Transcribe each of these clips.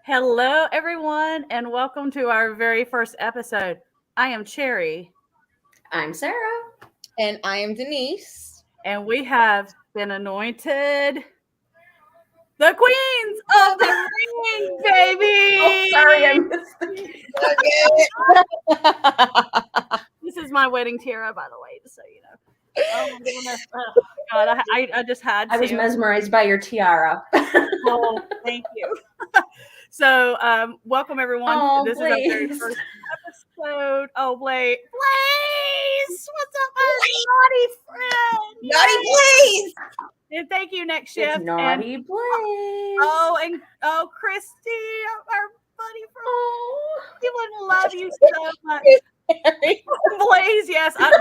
Hello, everyone, and welcome to our very first episode. I am Cherry. I'm Sarah. And I am Denise. And we have been anointed the queens of the ring, baby. Oh, sorry, I missed This is my wedding tiara, by the way, just so you know. Oh my goodness. Oh, God, I just had to. I was mesmerized by your tiara. Oh, thank you. So, welcome everyone. Oh, this Blaze. is our very first episode. Oh, Blaze! What's up, my naughty friend? Naughty Blaze! And thank you, Next Shift. It's Naughty Blaze. Oh, Christy, our buddy from. People love you so much. Blaze, yes. I am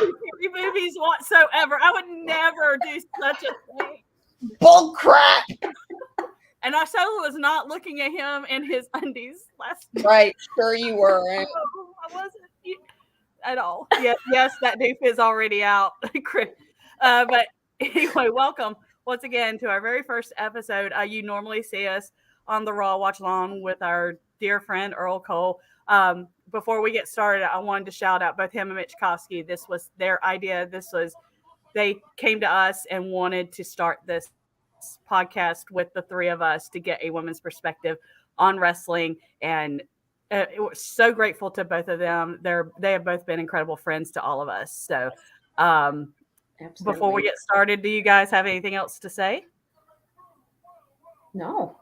not movies whatsoever. I would never do such a thing. Bull crap. And I so was not looking at him in his undies last night. Right, sure you weren't. No, I wasn't at all. Yes, that doof is already out. But anyway, welcome once again to our very first episode. You normally see us on the Raw Watch Along with our dear friend Earl Cole. Before we get started, I wanted to shout out both him and Mitch Koski. This was their idea. They came to us and wanted to start this podcast with the three of us to get a woman's perspective on wrestling. And we're so grateful to both of them. They have both been incredible friends to all of us. So before we get started, do you guys have anything else to say? No.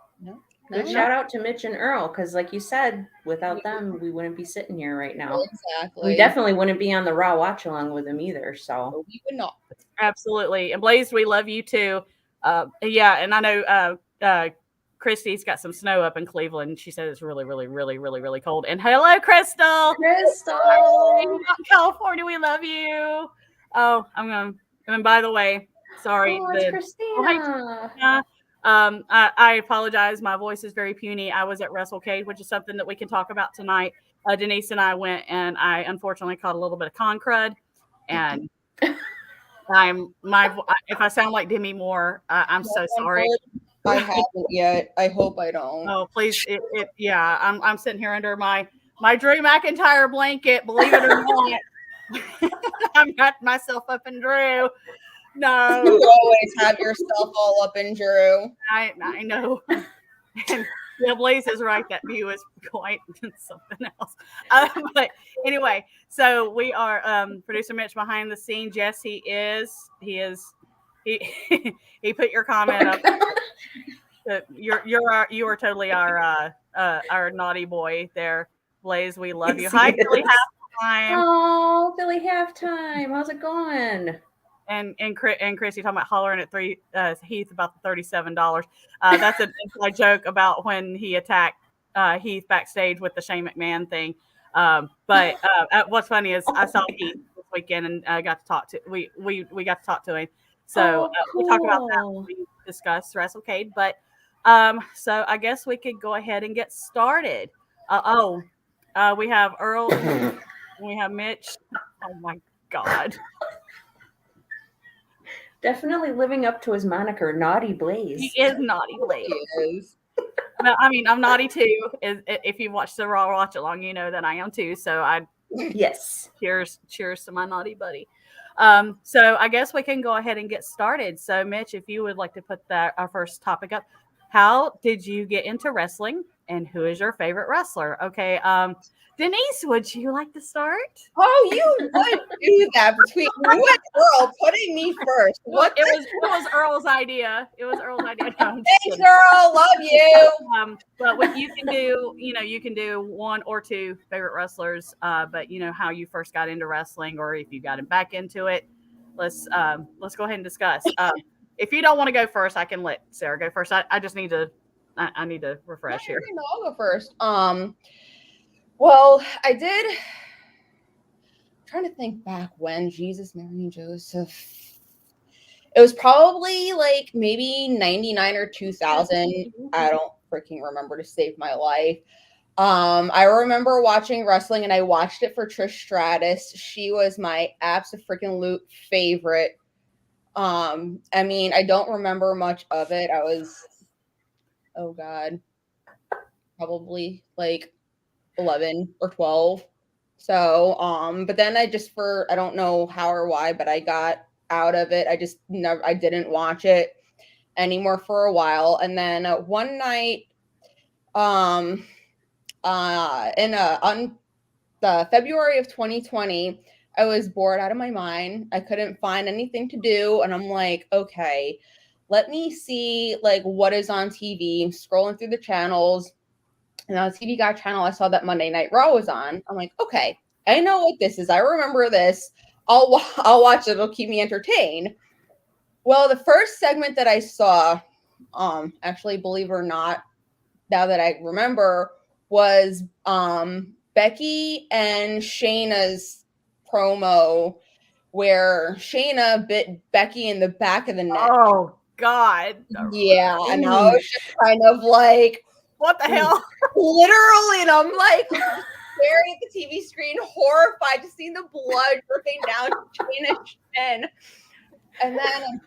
Good shout out to Mitch and Earl, because like you said, without them, we wouldn't be sitting here right now. Exactly. We definitely wouldn't be on the Raw Watch Along with them either. So we would not. Absolutely. And Blaze, we love you too. Yeah, and I know Christy's got some snow up in Cleveland. She said it's really, really, really, really, really cold. And hello, Crystal. Crystal. California, we love you. Oh, and by the way, sorry. It's Christina. I apologize. My voice is very puny. I was at WrestleCade, which is something that we can talk about tonight. Denise and I went, and I unfortunately caught a little bit of con crud. And if I sound like Demi Moore, I'm so sorry. I haven't yet. I hope I don't. Oh, please. Yeah, I'm sitting here under my Drew McIntyre blanket, believe it or not. I've got myself up in Drew. No, You always have yourself all up in Drew. I know. And yeah, Blaze is right. That view is quite something else. But anyway, so we are producer Mitch behind the scenes. Yes, he is. He he put your comment up. You are totally our naughty boy there, Blaze. We love you. Yes, Hi, he Billy is. Halftime. Oh, Billy Halftime. How's it going? And Chrissy talking about hollering at Heath about the $37. That's an inside joke about when he attacked Heath backstage with the Shane McMahon thing. But what's funny is I saw Heath this weekend and got to talk to we got to talk to him. So we'll talk about that when we discuss WrestleCade. But so I guess we could go ahead and get started. We have Earl, and we have Mitch. Oh my God. Definitely living up to his moniker, Naughty Blaze. He is naughty Blaze. He is. No, I mean, I'm naughty too. If you watch the Raw watch along, you know that I am too. So Yes. cheers to my naughty buddy. So I guess we can go ahead and get started. So Mitch, if you would like to put our first topic up, how did you get into wrestling, and who is your favorite wrestler? Okay, Denise, would you like to start? Oh, you would do that between you and Earl putting me first. What? It was Earl's idea. It was Earl's idea. No, I'm just Thanks, kidding. Earl. Love you. But what you can do one or two favorite wrestlers. But how you first got into wrestling, or if you got back into it. Let's go ahead and discuss. If you don't want to go first, I can let Sarah go first. I just need to I need to refresh here. No, I'll go first. Well, I did. I'm trying to think back when Jesus, Mary, and Joseph. It was probably like maybe 99 or 2000. I don't freaking remember to save my life. I remember watching wrestling, and I watched it for Trish Stratus. She was my absolute freaking favorite. I mean, I don't remember much of it. I was, oh God, probably like 11 or 12. So, but then I don't know how or why, but I got out of it. I didn't watch it anymore for a while. And then one night, on the February of 2020, I was bored out of my mind. I couldn't find anything to do. And I'm like, okay, let me see like what is on TV. I'm scrolling through the channels. And on the TV Guide channel, I saw that Monday Night Raw was on. I'm like, okay, I know what this is. I remember this. I'll watch it. It'll keep me entertained. Well, the first segment that I saw, actually, believe it or not, now that I remember, was Becky and Shayna's promo where Shayna bit Becky in the back of the neck. Oh God. Yeah, and I was just kind of like, what the hell? Literally, and I'm like staring at the TV screen, horrified to see the blood dripping down Shayna's chin. And then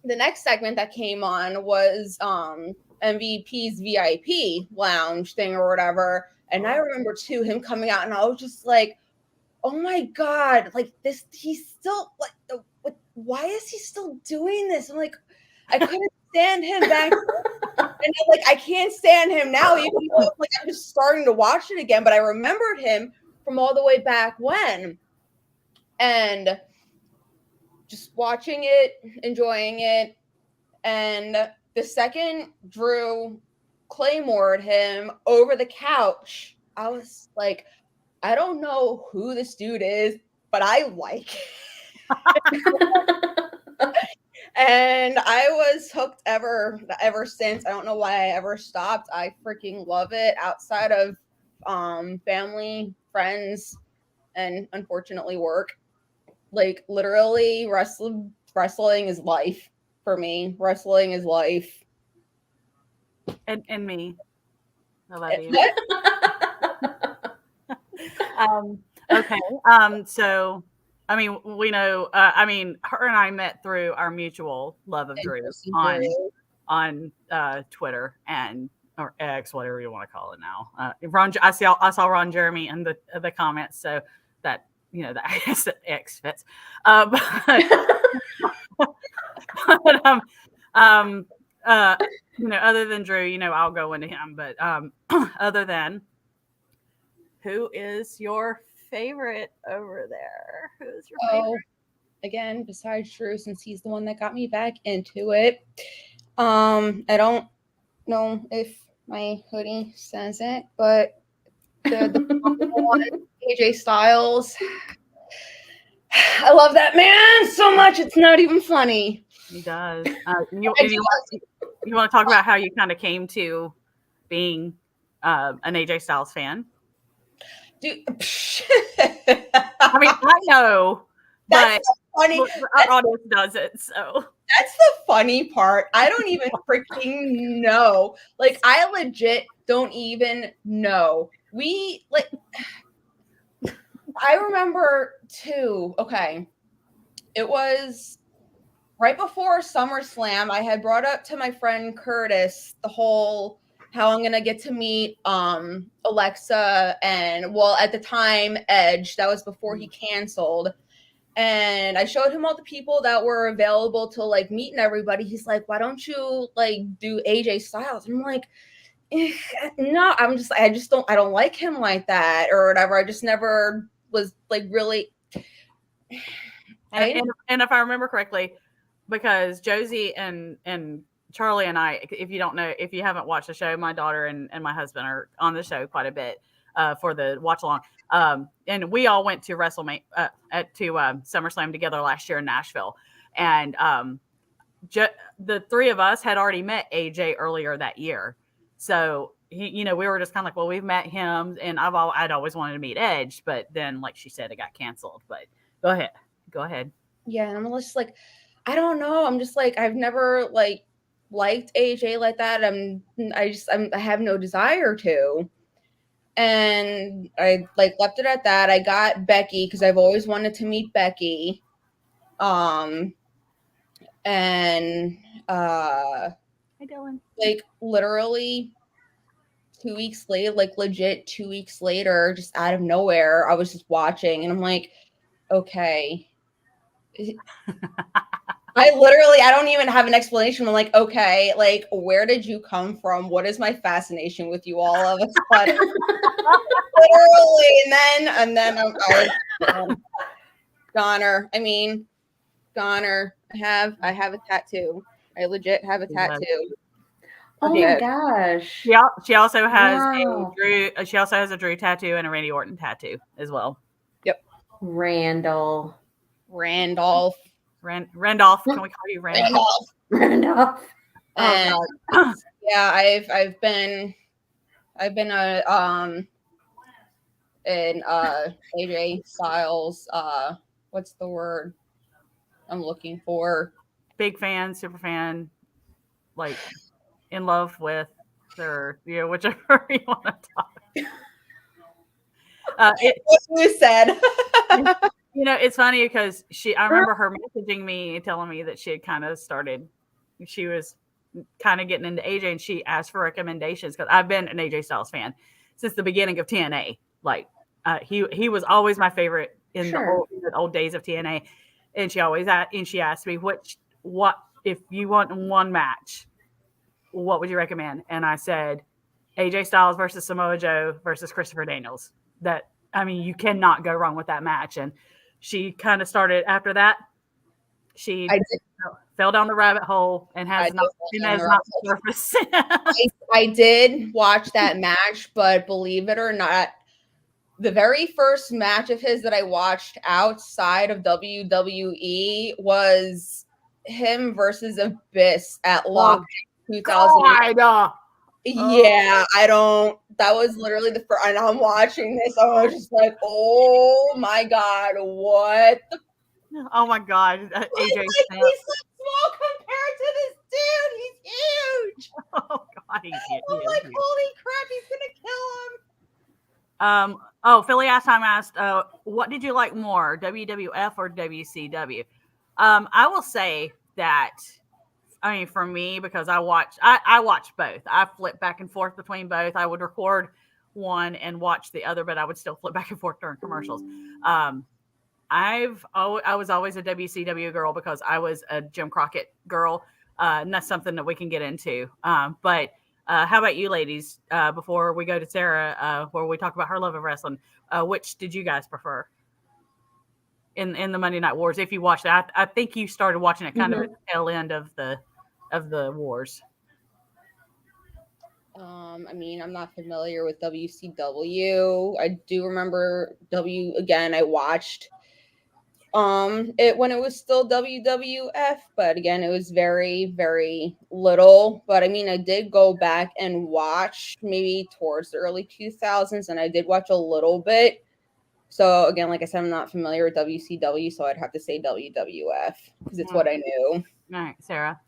the next segment that came on was MVP's VIP lounge thing or whatever. And I remember too him coming out, and I was just like, oh my God, like this, he's still like, why is he still doing this? I'm like, I couldn't stand him back. And I'm like, I can't stand him now, even though like I'm just starting to watch it again. But I remembered him from all the way back when. And just watching it, enjoying it. And the second Drew claymored him over the couch, I was like, I don't know who this dude is, but I like and I was hooked ever since. I don't know why I ever stopped. I freaking love it. Outside of family, friends, and unfortunately work. Like literally wrestling is life for me. Wrestling is life. And me. I love you. Okay. So I mean, we know. I mean, her and I met through our mutual love of Drew on Twitter or X, whatever you want to call it now. I saw Ron Jeremy in the comments, so that you know, the X fits. But you know, other than Drew, you know, I'll go into him. But other than, who is your favorite over there? Who's your favorite? Again, besides Drew, since he's the one that got me back into it. I don't know if my hoodie says it, but the one, AJ Styles. I love that man so much. It's not even funny. He does. You want to talk about how you kind of came to being an AJ Styles fan? Dude, I mean, I know, but funny. Our audience doesn't. So That's the funny part. I don't even freaking know. Like, I legit don't even know. I remember too. Okay. It was right before SummerSlam. I had brought up to my friend Curtis the whole how I'm gonna get to meet Alexa and, well, at the time, Edge. That was before he canceled. And I showed him all the people that were available to like meet and everybody. He's like, why don't you like do AJ Styles? And I'm like, no, I don't like him like that or whatever. I just never was like really. and if I remember correctly, because Josie and Charlie and I, if you don't know, if you haven't watched the show, my daughter and my husband are on the show quite a bit for the watch along. And we all went to WrestleMania to SummerSlam together last year in Nashville, and the three of us had already met AJ earlier that year. So we were just kind of like, well, we've met him, and I'd always wanted to meet Edge, but then, like she said, it got canceled. But go ahead. Yeah, and I'm just like, I don't know. I'm just like, I've never like liked AJ like that. I have no desire to. And I like left it at that. I got Becky because I've always wanted to meet Becky. And Hi, Dylan. like literally 2 weeks later, like legit 2 weeks later, just out of nowhere, I was just watching and I'm like, okay. I don't even have an explanation. I'm like, okay, like, where did you come from? What is my fascination with you all of a sudden? Literally, and then I was goner. I mean, goner. I have a tattoo. I legit have a tattoo. Oh my gosh. She also has Wow. a Drew tattoo and a Randy Orton tattoo as well. Yep. Randolph. Randolph. Can we call you Randolph? Randolph. And yeah, I've been in AJ Styles, what's the word I'm looking for? Big fan, super fan, like in love with, or whichever you want to talk. What you said. It's funny because I remember her messaging me, telling me that she had kind of started, she was kind of getting into AJ, and she asked for recommendations because I've been an AJ Styles fan since the beginning of TNA. Like he was always my favorite in the old days of TNA, and she asked me what if you want one match, what would you recommend? And I said AJ Styles versus Samoa Joe versus Christopher Daniels. You cannot go wrong with that match. And she kind of started after that. She fell down the rabbit hole and has not surfaced. I did watch that match, but believe it or not, the very first match of his that I watched outside of WWE was him versus Abyss at Lock 2000. Yeah, that was literally the first, and I'm watching this, I was just like, oh my God, what the? Oh my God. AJ he's so small compared to this dude, he's huge. Oh God, he's huge. I'm like, holy crap, he's gonna kill him. Philly asked, what did you like more, WWF or WCW? I will say that, for me, because I watch both. I flip back and forth between both. I would record one and watch the other, but I would still flip back and forth during commercials. I was always a WCW girl because I was a Jim Crockett girl, and that's something that we can get into. But how about you, ladies? Before we go to Sarah, where we talk about her love of wrestling, which did you guys prefer in the Monday Night Wars? If you watched that, I think you started watching it kind of at the tail end of the wars. I mean, I'm not familiar with WCW. I do remember again. I watched it when it was still WWF, but again, it was very, very little. But I mean, I did go back and watch maybe towards the early 2000s, and I did watch a little bit. So again, like I said, I'm not familiar with WCW, so I'd have to say WWF because it's what I knew. All right, Sarah.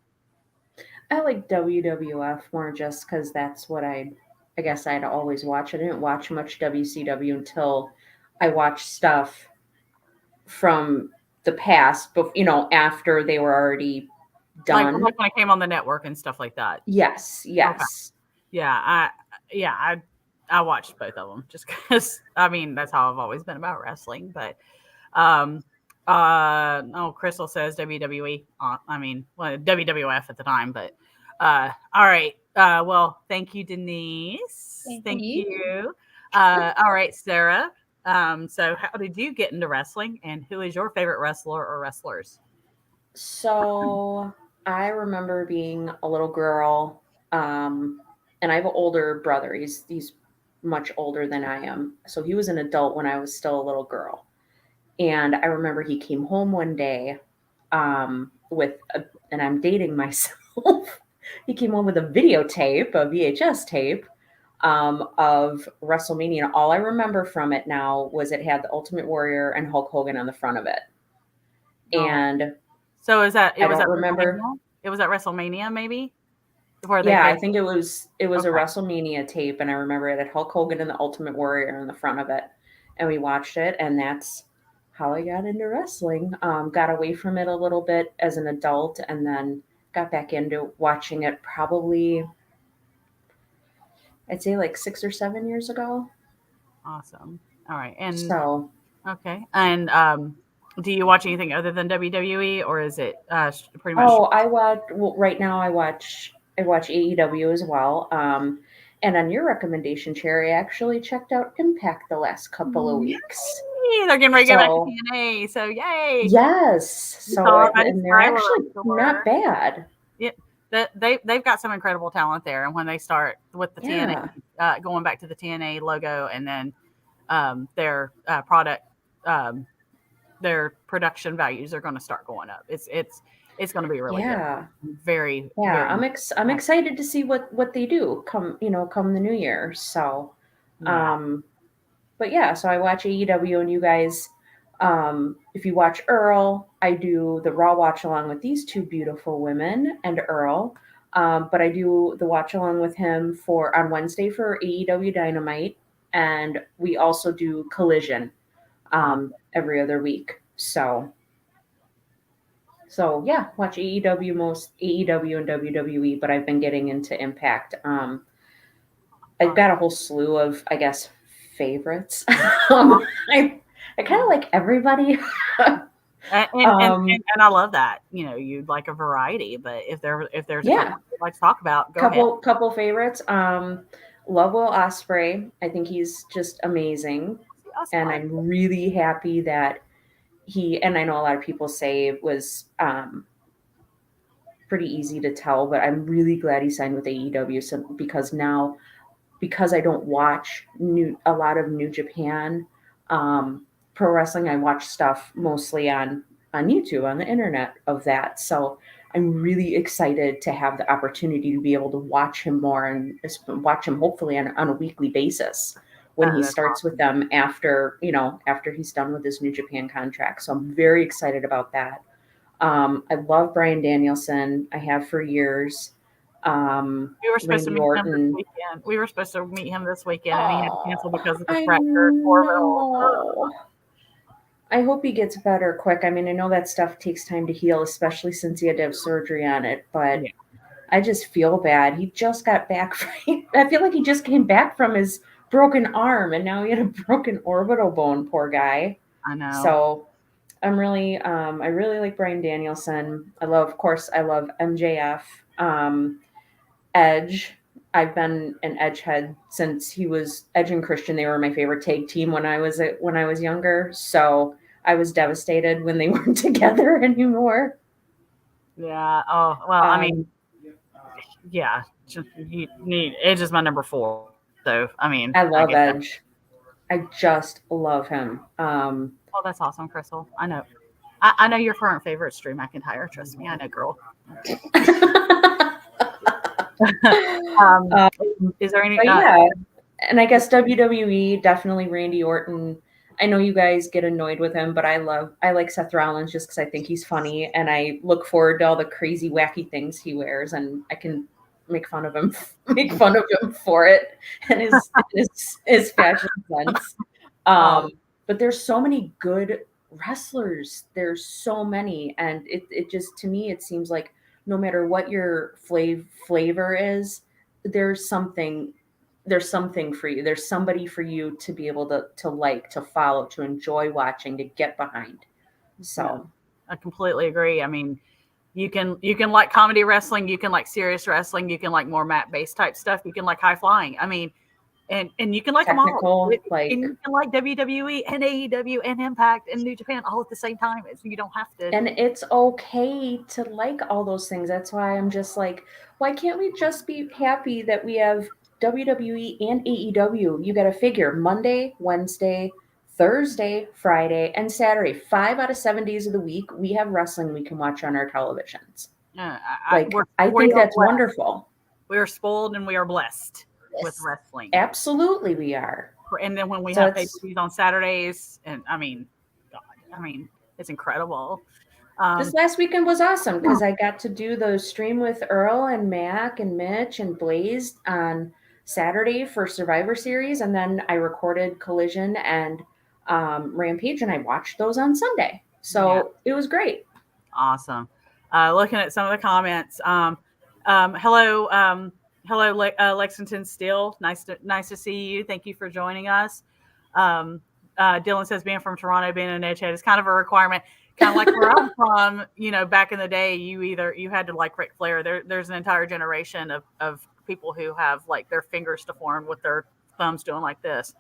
I like WWF more just because that's what I guess I'd always watch. I didn't watch much WCW until I watched stuff from the past, but after they were already done. Like when I came on the network and stuff like that. Yes. Okay. Yeah, I watched both of them just because I mean that's how I've always been about wrestling. But Crystal says WWE. I mean, well, WWF at the time, but all right. Well, thank you, Denise. Thank you. All right, Sarah. So how did you get into wrestling, and who is your favorite wrestler or wrestlers? So I remember being a little girl, and I have an older brother. He's much older than I am. So he was an adult when I was still a little girl. And I remember he came home one day and I'm dating myself. He came home with a videotape, a VHS tape of WrestleMania. And all I remember from it now was it had the Ultimate Warrior and Hulk Hogan on the front of it. And so is that it was at WrestleMania maybe? I think it was a WrestleMania tape, and I remember it had Hulk Hogan and the Ultimate Warrior on the front of it, and we watched it, and that's how I got into wrestling. Got away from it a little bit as an adult, and then got back into watching it probably, I'd say like 6 or 7 years ago. Awesome. All right, and so okay, and do you watch anything other than WWE, or is it pretty much? Oh, right now I watch AEW as well. And on your recommendation, Cherry, I actually checked out Impact the last couple of weeks. Yay, they're getting ready to go back to TNA, so yay! Yes, so and they're actually not bad. Yeah, they've got some incredible talent there, and when they start with the TNA, going back to the TNA logo, and then their product, their production values are going to start going up. It's going to be really good. Very. I'm excited to see what they do come the new year. So, but yeah, so I watch AEW, and you guys, if you watch Earl, I do the Raw watch along with these two beautiful women and Earl. But I do the watch along with him on Wednesday for AEW Dynamite, and we also do Collision every other week. So yeah, watch AEW and WWE, but I've been getting into Impact. I've got a whole slew of, I guess, favorites. I kind of like everybody. and I love that. You'd like a variety, but if there's a couple you'd like to talk about, go ahead. Couple favorites. Love Will Ospreay. I think he's just amazing. And I'm really happy that and I know a lot of people say it was pretty easy to tell, but I'm really glad he signed with AEW. Because I don't watch a lot of New Japan pro wrestling, I watch stuff mostly on YouTube, on the internet of that. So I'm really excited to have the opportunity to be able to watch him more and watch him hopefully on a weekly basis when he starts with them after he's done with his New Japan contract. So I'm very excited about that. I love Bryan Danielson. I have for years. We were supposed to meet him this weekend. We were supposed to meet him this weekend, and he had to cancel because of the fractured orbital. I hope he gets better quick. I mean, I know that stuff takes time to heal, especially since he had to have surgery on it. But I just feel bad. He just got back. I feel like he just came back from his broken arm, and now he had a broken orbital bone. Poor guy. I know. So I'm really I really like Bryan Danielson. Of course, I love MJF. Edge. I've been an Edge head since he was Edge and Christian. They were my favorite tag team when I was younger. So I was devastated when they weren't together anymore. Yeah. Oh well. I mean, Um, yeah. You need Edge is my number 4. So I mean, I love get that. Edge. I just love him. Oh, that's awesome, Crystal. I know. I know your current favorite is Drew McIntyre. Trust me, I know, girl. Is there any? But yeah, and I guess WWE definitely Randy Orton. I know you guys get annoyed with him, but I like Seth Rollins just because I think he's funny, and I look forward to all the crazy, wacky things he wears, and I can make fun of him for it and his fashion sense. But there's so many good wrestlers. There's so many, and it just to me it seems like no matter what your flavor is, there's something for you. There's somebody for you to be able to like, to follow, to enjoy watching, to get behind. So I completely agree. I mean, you can like comedy wrestling, you can like serious wrestling, you can like more mat based type stuff, you can like high flying. I mean, and you can like technical, them all. like, and you can like WWE and AEW and Impact and New Japan all at the same time. You don't have to. and it's okay to like all those things. That's why I'm just like, why can't we just be happy that we have WWE and AEW? You got to figure Monday, Wednesday, Thursday, Friday, and Saturday. 5 out of 7 days of the week, we have wrestling we can watch on our televisions. I think that's wonderful. We are spoiled and we are blessed with wrestling. Absolutely, we are. And then when we have pay-per-views on Saturdays, and I mean, it's incredible. This last weekend was awesome because I got to do the stream with Earl and Mac and Mitch and Blaze on Saturday for Survivor Series, and then I recorded Collision and Rampage, and I watched those on Sunday. So it was great. Awesome. Looking at some of the comments. Hello, Lexington Steel. Nice to see you. Thank you for joining us. Dylan says being from Toronto, being an Edgehead is kind of a requirement. Kind of like where I'm from, back in the day, you had to like Ric Flair. There's an entire generation of people who have like their fingers deformed with their thumbs doing like this.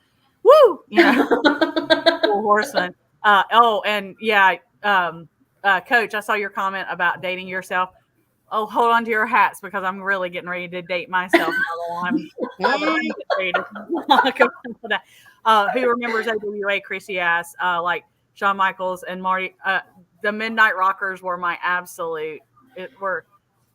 Woo! Cool horseman. Coach, I saw your comment about dating yourself. Oh, hold on to your hats because I'm really getting ready to date myself. Who remembers AWA? Chrissy asked. Like Shawn Michaels and Marty. The Midnight Rockers were my absolute.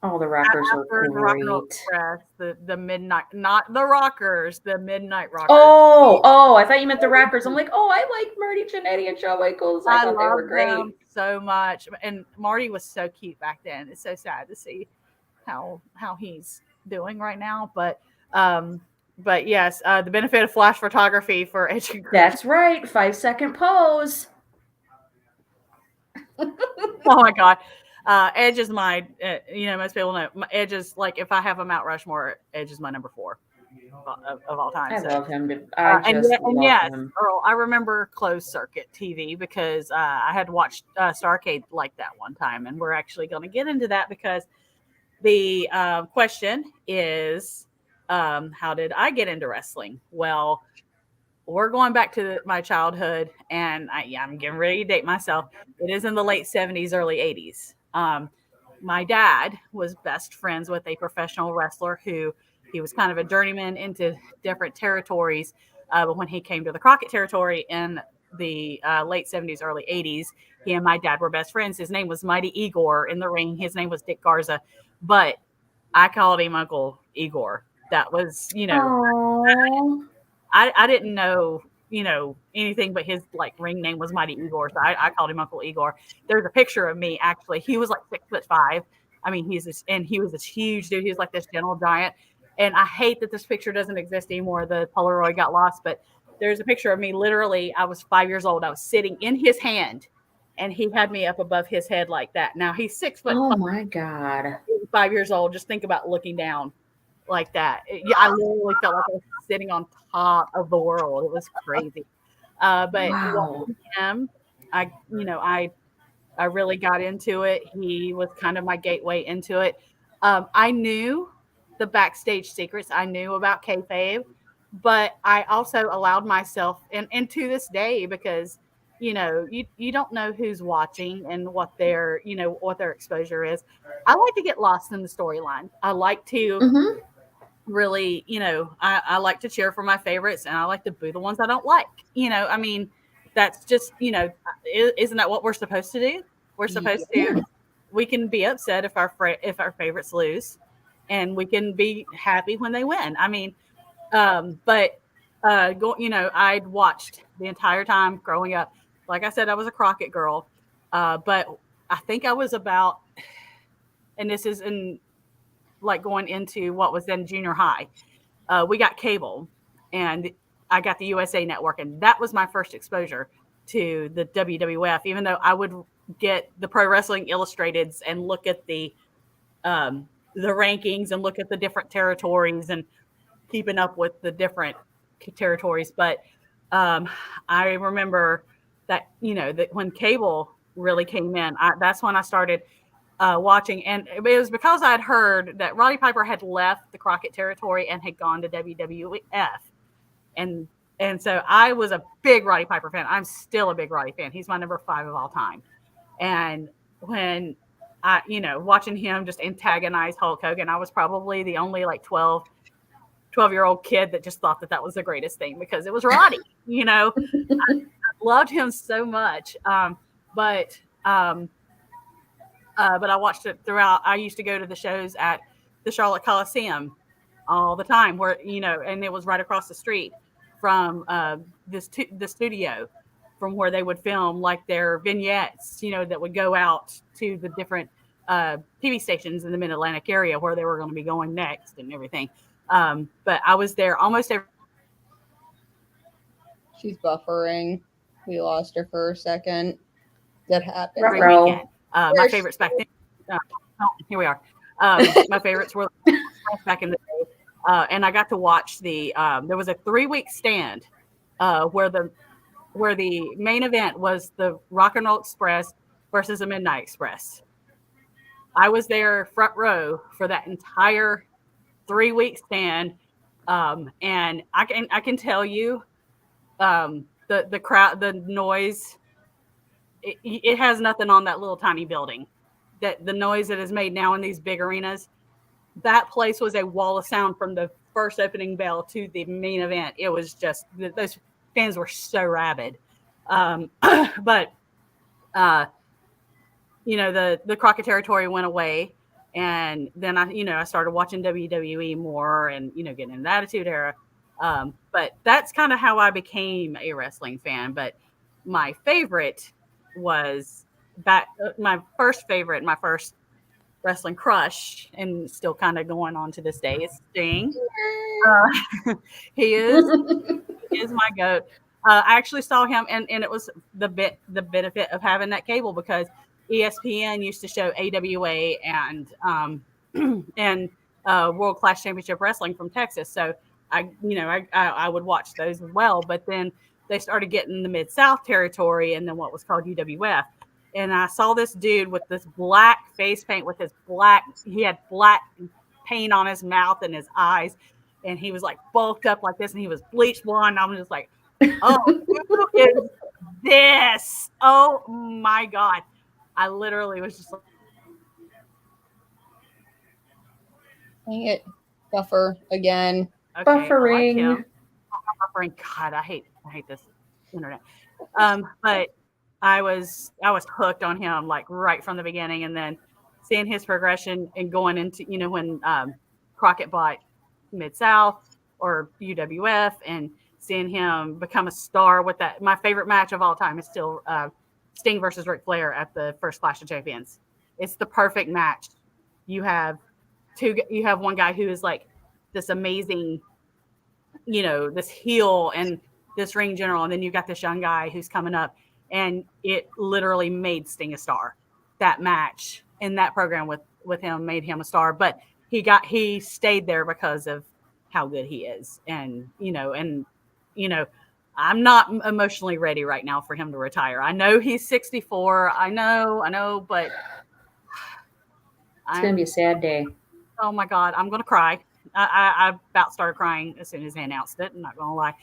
Oh, the Rockers were great. The Rock and Roll Express, the Midnight, not the Rockers, the Midnight Rockers. Oh, I thought you meant the Rockers. I'm like, I like Marty Jannetty and Shawn Michaels. I thought they were great. Them so much. And Marty was so cute back then. It's so sad to see how he's doing right now. But yes, the benefit of flash photography for Edge and Christian. That's right. 5-second pose. Oh my God. Edge is my, most people know Edge is like, if I have a Mount Rushmore, Edge is my number 4 of all time. I love him. Him. Earl, I remember closed circuit TV because I had watched Starrcade like that one time, and we're actually going to get into that because the question is, how did I get into wrestling? Well, we're going back to my childhood, and I'm getting ready to date myself. It is in the late 70s, early 80s. My dad was best friends with a professional wrestler who he was kind of a journeyman into different territories. But when he came to the Crockett territory in the late 70s, early 80s, he and my dad were best friends. His name was Mighty Igor in the ring. His name was Dick Garza, but I called him Uncle Igor. That was, I didn't know, anything, but his like ring name was Mighty Igor. So I called him Uncle Igor. There's a picture of me, actually. He was like 6'5". I mean, he was this huge dude. He was like this gentle giant. And I hate that this picture doesn't exist anymore. The Polaroid got lost, but there's a picture of me. Literally, I was 5 years old. I was sitting in his hand, and he had me up above his head like that. Now he's 6 foot. Oh my God! 5 years old. Just think about looking down like that. I literally felt like I was sitting on top of the world. It was crazy. But wow. him, I really got into it. He was kind of my gateway into it. I knew the backstage secrets. I knew about kayfabe, but I also allowed myself, and to this day, because you don't know who's watching and what their exposure is. I like to get lost in the storyline. I like to Mm-hmm. really, I like to cheer for my favorites, and I like to boo the ones I don't like. I mean, that's just, isn't that what we're supposed to do? We're supposed to. We can be upset if our favorites lose, and we can be happy when they win. I mean, but I'd watched the entire time growing up. Like I said, I was a Crockett girl, but I think I was about, and this is in like going into what was then junior high. We got cable, and I got the USA Network, and that was my first exposure to the WWF. Even though I would get the Pro Wrestling Illustrateds and look at the rankings and look at the different territories and keeping up with the different territories, but I remember that that when cable really came in, that's when I started watching, and it was because I'd heard that Roddy Piper had left the Crockett territory and had gone to WWF, and so I was a big Roddy Piper fan. I'm still a big Roddy fan. He's my number 5 of all time. And when watching him just antagonize Hulk Hogan, I was probably the only like 12-year-old kid that just thought that was the greatest thing because it was Roddy. I loved him so much. But I watched it throughout. I used to go to the shows at the Charlotte Coliseum all the time, where and it was right across the street from the studio, from where they would film like their vignettes, that would go out to the different TV stations in the Mid-Atlantic area where they were going to be going next and everything. But I was there almost every. She's buffering. We lost her for a second. That happened. Weekend. My favorites back then. Here we are. My favorites were back in the day. And I got to watch there was a 3-week stand where the main event was the Rock and Roll Express versus the Midnight Express. I was there front row for that entire 3-week stand, and I can tell you, the crowd, the noise, it has nothing on that little tiny building. That the noise that is made now in these big arenas, that place was a wall of sound from the first opening bell to the main event. It was just those fans were so rabid. But the Crockett territory went away. And then I started watching WWE more and, getting into the Attitude Era. But that's kind of how I became a wrestling fan. But my favorite was my first wrestling crush, and still kind of going on to this day, is Sting. He is my GOAT. I actually saw him, and it was the benefit of having that cable, because ESPN used to show AWA and World Class Championship Wrestling from Texas. So I would watch those as well. But then they started getting the Mid-South territory and then what was called UWF. And I saw this dude with this black face paint he had black paint on his mouth and his eyes. And he was like bulked up like this, and he was bleached blonde. I'm just like, oh, who is this? Oh my God. I literally was just like, Dang it. Buffer again. okay, Buffering. I like him. Buffering. God, I hate this internet. But I was hooked on him like right from the beginning, and then seeing his progression and going into, when Crockett bought Mid-South or UWF, and seeing him become a star with that. My favorite match of all time is still Sting versus Ric Flair at the first Clash of Champions. It's the perfect match. You have one guy who is like this amazing, this heel and this ring general, and then you've got this young guy who's coming up, and it literally made Sting a star. That match in that program with him made him a star, but he stayed there because of how good he is. And I'm not emotionally ready right now for him to retire. I know he's 64. I know, but It's gonna be a sad day. oh my God, I'm gonna cry. I about started crying as soon as they announced it. I'm not gonna lie.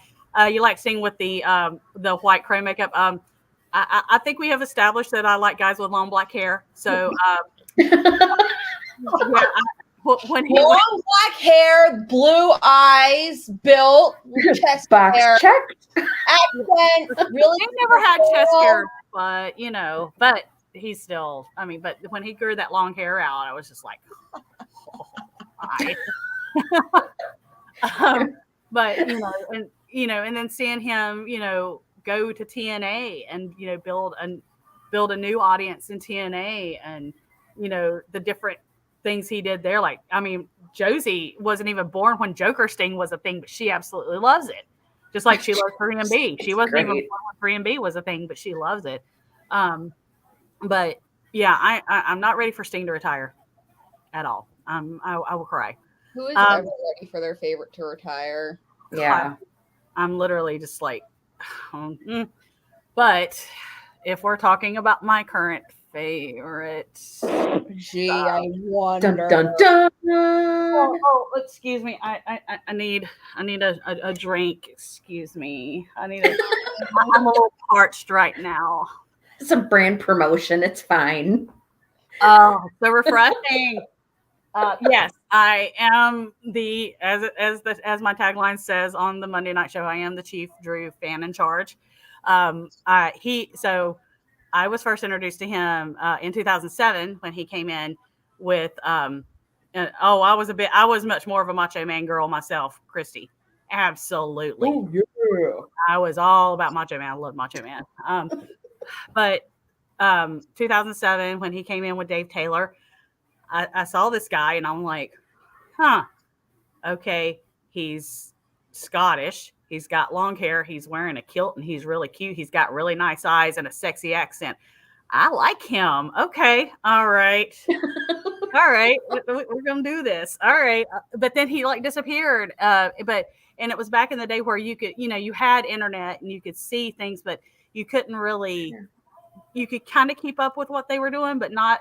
You like seeing with the white crow makeup? I think we have established that I like guys with long black hair. So yeah, when he long black hair, blue eyes, built, chest Box hair, checked. accent, really. he never had chest hair, but he's still. I mean, but when he grew that long hair out, I was just like, oh, hi. But and then seeing him, go to TNA and build a new audience in TNA, and the different things he did there. Like, I mean, Josie wasn't even born when Joker Sting was a thing, but she absolutely loves it, just like she loves 3MB. She wasn't even born when 3MB was a thing, but she loves it. But yeah, I'm not ready for Sting to retire at all. I will cry. Who is ever ready for their favorite to retire? Yeah. I'm literally just like, but if we're talking about my current favorite, Gee, I wonder. Dun dun dun. oh, excuse me, I need a drink. Excuse me, I'm a little parched right now. It's a brand promotion. It's fine. Oh, so refreshing. Yes, I am as my tagline says on the Monday Night Show, I am the Chief Drew fan in charge. I was first introduced to him in 2007 when he came in with I was much more of a Macho Man girl myself, Christy. Absolutely. Oh, yeah. I was all about Macho Man. I love Macho Man. But 2007 when he came in with Dave Taylor, I saw this guy and I'm like, okay, he's Scottish. He's got long hair. He's wearing a kilt and he's really cute. He's got really nice eyes and a sexy accent. I like him. Okay. All right. All right. We're going to do this. All right. But then he disappeared. And it was back in the day where you could, you had internet and you could see things, but you couldn't really, you could kind of keep up with what they were doing, but not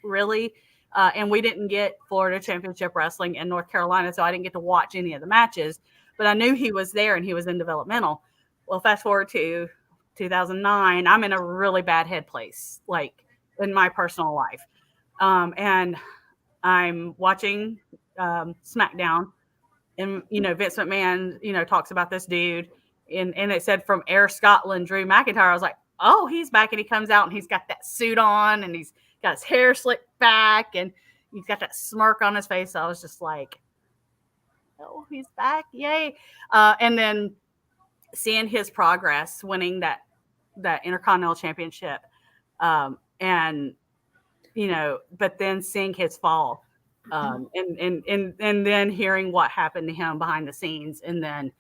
really. And we didn't get Florida Championship Wrestling in North Carolina, so I didn't get to watch any of the matches. But I knew he was there and he was in developmental. Well, fast forward to 2009, I'm in a really bad head place, like in my personal life. And I'm watching SmackDown, and Vince McMahon, talks about this dude, and it said from Air Scotland, Drew McIntyre. I was like, oh, he's back, and he comes out and he's got that suit on and he's got his hair slicked back and he's got that smirk on his face. So I was just like, oh, he's back. Yay. And then seeing his progress, winning that Intercontinental Championship. And, but then seeing his fall, and then hearing what happened to him behind the scenes, and then,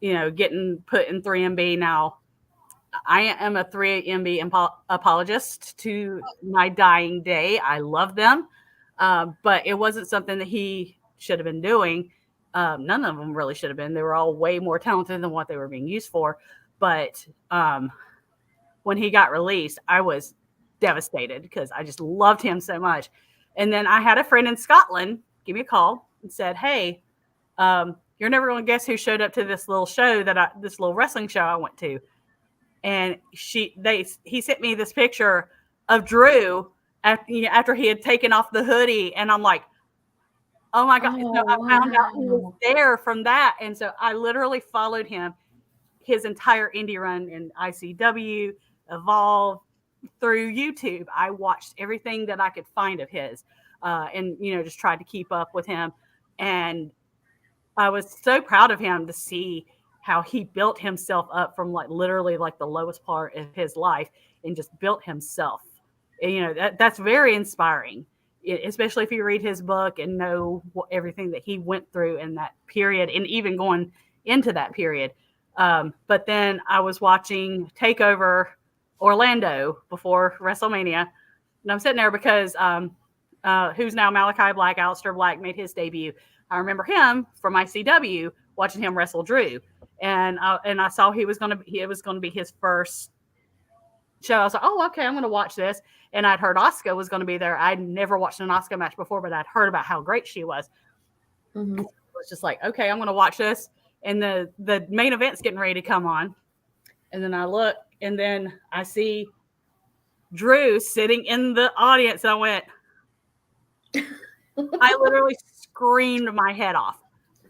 getting put in 3MB now. I am a 3MB apologist to my dying day. I love them. But it wasn't something that he should have been doing. None of them really should have been. They were all way more talented than what they were being used for. But when he got released, I was devastated because I just loved him so much. And then I had a friend in Scotland give me a call and said, hey, you're never going to guess who showed up to this little show this little wrestling show I went to. And he sent me this picture of Drew after he had taken off the hoodie. And I'm like, oh my God. So I found out he was there from that. And so I literally followed him his entire indie run in ICW, Evolve, through YouTube. I watched everything that I could find of his, and just tried to keep up with him. And I was so proud of him to see how he built himself up from literally the lowest part of his life and just built himself. And, that's very inspiring, especially if you read his book and know everything that he went through in that period and even going into that period. But then I was watching TakeOver Orlando before WrestleMania, and I'm sitting there because who's now Malachi Black, Aleister Black, made his debut. I remember him from ICW, watching him wrestle Drew. and I saw it was going to be his first show. I was like, oh, okay, I'm going to watch this. And I'd heard Asuka was going to be there. I'd never watched an Asuka match before, but I'd heard about how great she was. Mhm. It was just like, okay, I'm going to watch this. And the main event's getting ready to come on. And then I look, and then I see Drew sitting in the audience. And I went, I literally screamed my head off.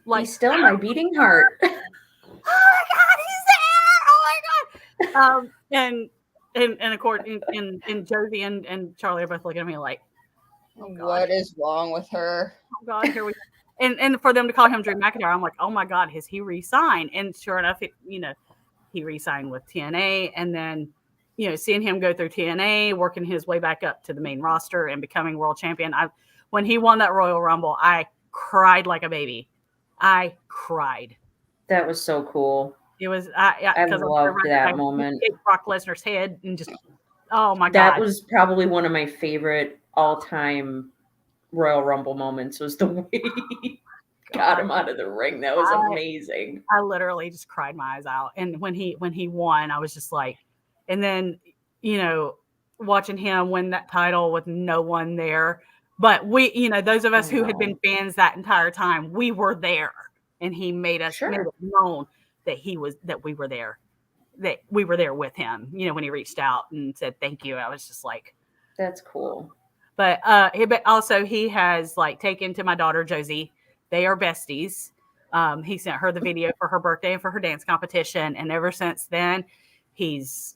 Like, He's still my beating heart. oh my God, he's there! Oh my God! And of course, and Josie and Charlie are both looking at me like, oh God. What is wrong with her? Oh God, here we go. And for them to call him Drew McIntyre, I'm like, oh my God, has he re-signed? And sure enough, he re-signed with TNA, and then seeing him go through TNA, working his way back up to the main roster and becoming world champion. When he won that Royal Rumble, I cried like a baby. I cried. That was so cool. It was I loved that moment. Hit Brock Lesnar's head and just, oh my God. That was probably one of my favorite all-time Royal Rumble moments, was the way he got him out of the ring. That was amazing. I literally just cried my eyes out. And when he won, I was just like, and then, watching him win that title with no one there. But we, those of us who had been fans that entire time, we were there, and he made us made it known that we were there, that we were there with him. When he reached out and said thank you, I was just like, that's cool. But also he has taken to my daughter Josie. They are besties. He sent her the video for her birthday and for her dance competition, and ever since then, he's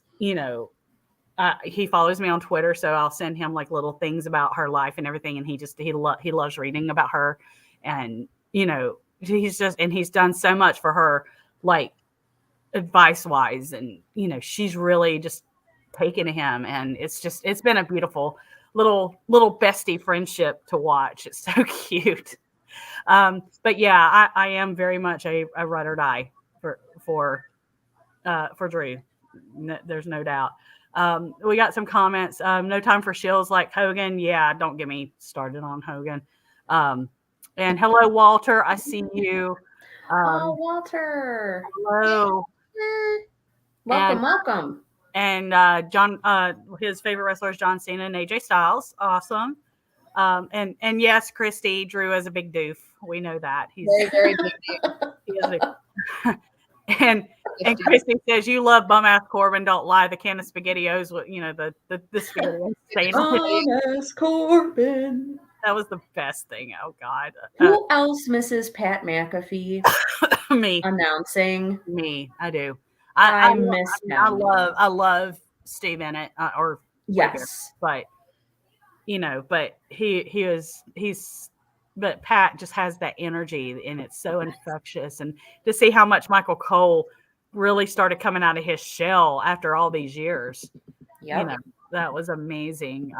he follows me on Twitter, so I'll send him little things about her life and everything, and he loves reading about her, and he's done so much for her, advice wise, and she's really just taken to him, and it's been a beautiful little bestie friendship to watch. It's so cute. But yeah, I am very much a ride or die for Drew. There's no doubt. We got some comments. No time for shills like Hogan. Yeah, don't get me started on Hogan. And hello, Walter. I see you. Walter. Hello. Welcome. And John, his favorite wrestler is John Cena and AJ Styles. Awesome. And yes, Christy, Drew is a big doof. We know that. He's very, very big doof. He is and Christy says, you love bum ass Corbin, don't lie. The can of SpaghettiOs, the spaghetti stain. Bum ass Corbin. That was the best thing. Oh God. Who else misses Pat McAfee? Me. Announcing. Me. I do. I miss him. I love Steve Bennett. Yes. But but Pat just has that energy, and it's so infectious. And to see how much Michael Cole really started coming out of his shell after all these years, that was amazing.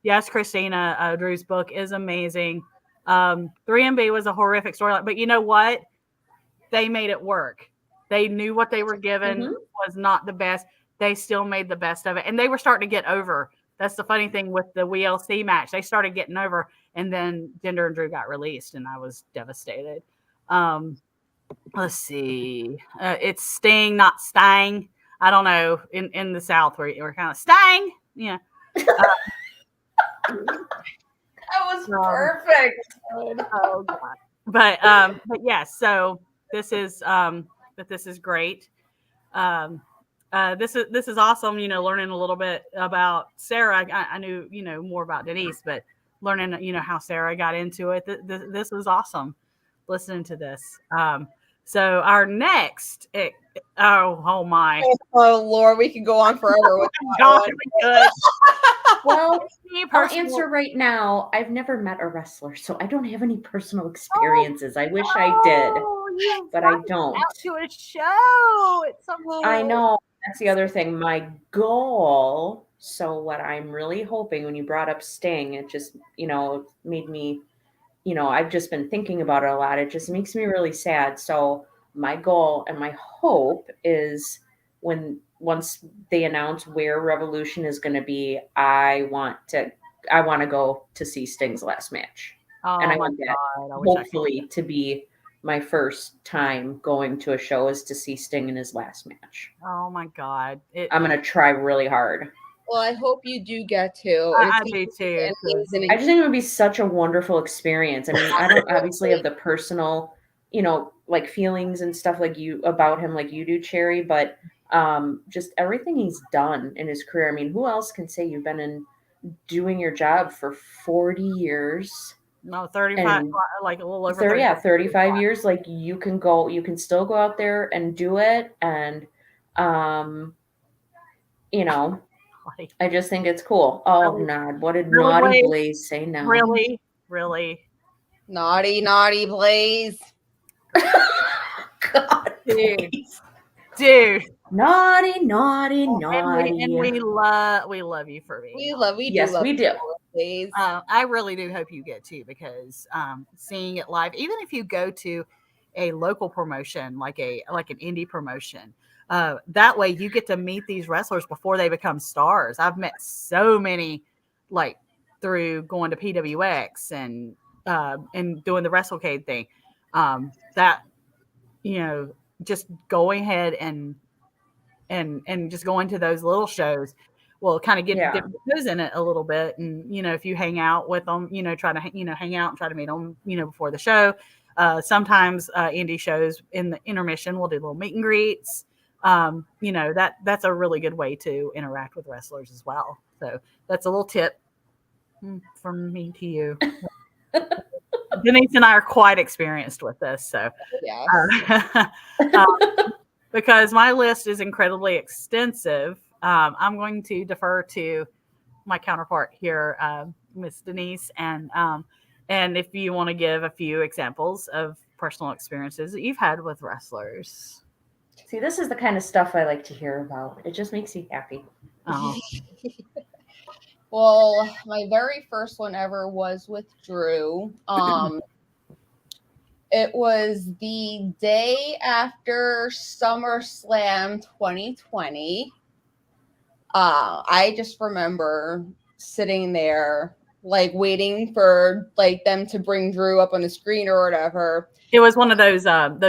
Yes, Christina, Drew's book is amazing. 3MB was a horrific storyline, but you know what? They made it work. They knew what they were given was not the best. They still made the best of it, and they were starting to get over. That's the funny thing with the WLC match. They started getting over, and then Jinder and Drew got released, and I was devastated. Let's see. It's Sting, not Stang. I don't know. In the South, we're kind of Stang. Yeah. That was perfect. Oh God. But yeah. So this is great. This is awesome. Learning a little bit about Sarah. I knew more about Denise, but learning how Sarah got into it. This was awesome. Listening to this. So our next. Oh my. Oh Lord, we could go on forever with God, good. Well, I'll answer right now. I've never met a wrestler, so I don't have any personal experiences. I wish I did, but I don't. Out to a show. It's I know. That's the other thing. My goal. So what I'm really hoping, when you brought up Sting, it just, made me, I've just been thinking about it a lot. It just makes me really sad. So my goal and my hope is once they announce where Revolution is going to be, I want to go to see Sting's last match. Oh, and I want that hopefully to be my first time going to a show is to see Sting in his last match. Oh my God. I'm gonna try really hard. Well, I hope you do get to. I do too. I just think it would be such a wonderful experience. I mean, I don't obviously have the personal, like feelings and stuff like you about him like you do, Cherry, but just everything he's done in his career. I mean, who else can say you've been doing your job for 40 years? No, 35, And like a little over 35 years. Like you can still go out there and do it. And, like, I just think it's cool. Oh, Really? Nod. What did Really, Naughty Blaze? Blaze say now? really. Naughty Blaze. God, Dude. please. Dude. Naughty. And we love you for being. Yes, we do. Blaze. I really do hope you get to, because seeing it live, even if you go to a local promotion like an indie promotion, that way you get to meet these wrestlers before they become stars. I've met so many, like through going to PWX and doing the WrestleCade thing, that just going ahead and just going to those little shows will kind of get dip your toes in it a little bit. And if you hang out with them, try to hang out and try to meet them before the show. Sometimes indie shows in the intermission will do little meet and greets. That's a really good way to interact with wrestlers as well. So that's a little tip from me to you. Denise and I are quite experienced with this, so Yeah. Because my list is incredibly extensive, I'm going to defer to my counterpart here, Miss Denise, and if you want to give a few examples of personal experiences that you've had with wrestlers. See, this is the kind of stuff I like to hear about. It just makes me happy. Oh. Well, my very first one ever was with Drew. It was the day after SummerSlam 2020. I just remember sitting there, like waiting for like them to bring Drew up on the screen or whatever. It was one of those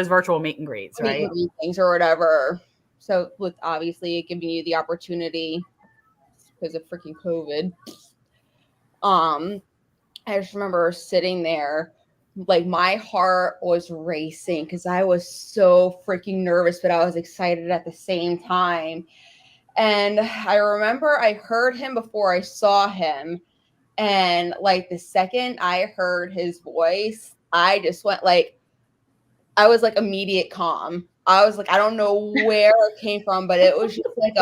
virtual meet and greets, right? Meet and greet things or whatever. So with obviously giving you the opportunity because of freaking COVID. I just remember sitting there, like my heart was racing because I was so freaking nervous, but I was excited at the same time. And I remember I heard him before I saw him. And like the second I heard his voice, I just went like, I was like immediate calm. I was like, I don't know where it came from, but it was just like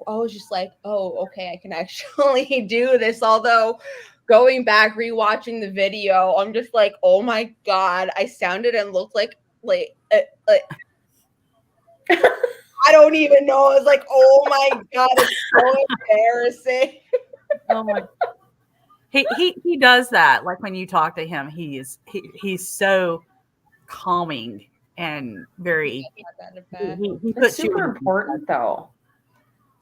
I was just like, oh, okay, I can actually do this. Although going back, rewatching the video, I'm just like, oh my God, I sounded and looked like I don't even know. I was like, oh my God, it's so embarrassing. Oh my. He does that. Like when you talk to him, he's so calming and very. He That's super important, though.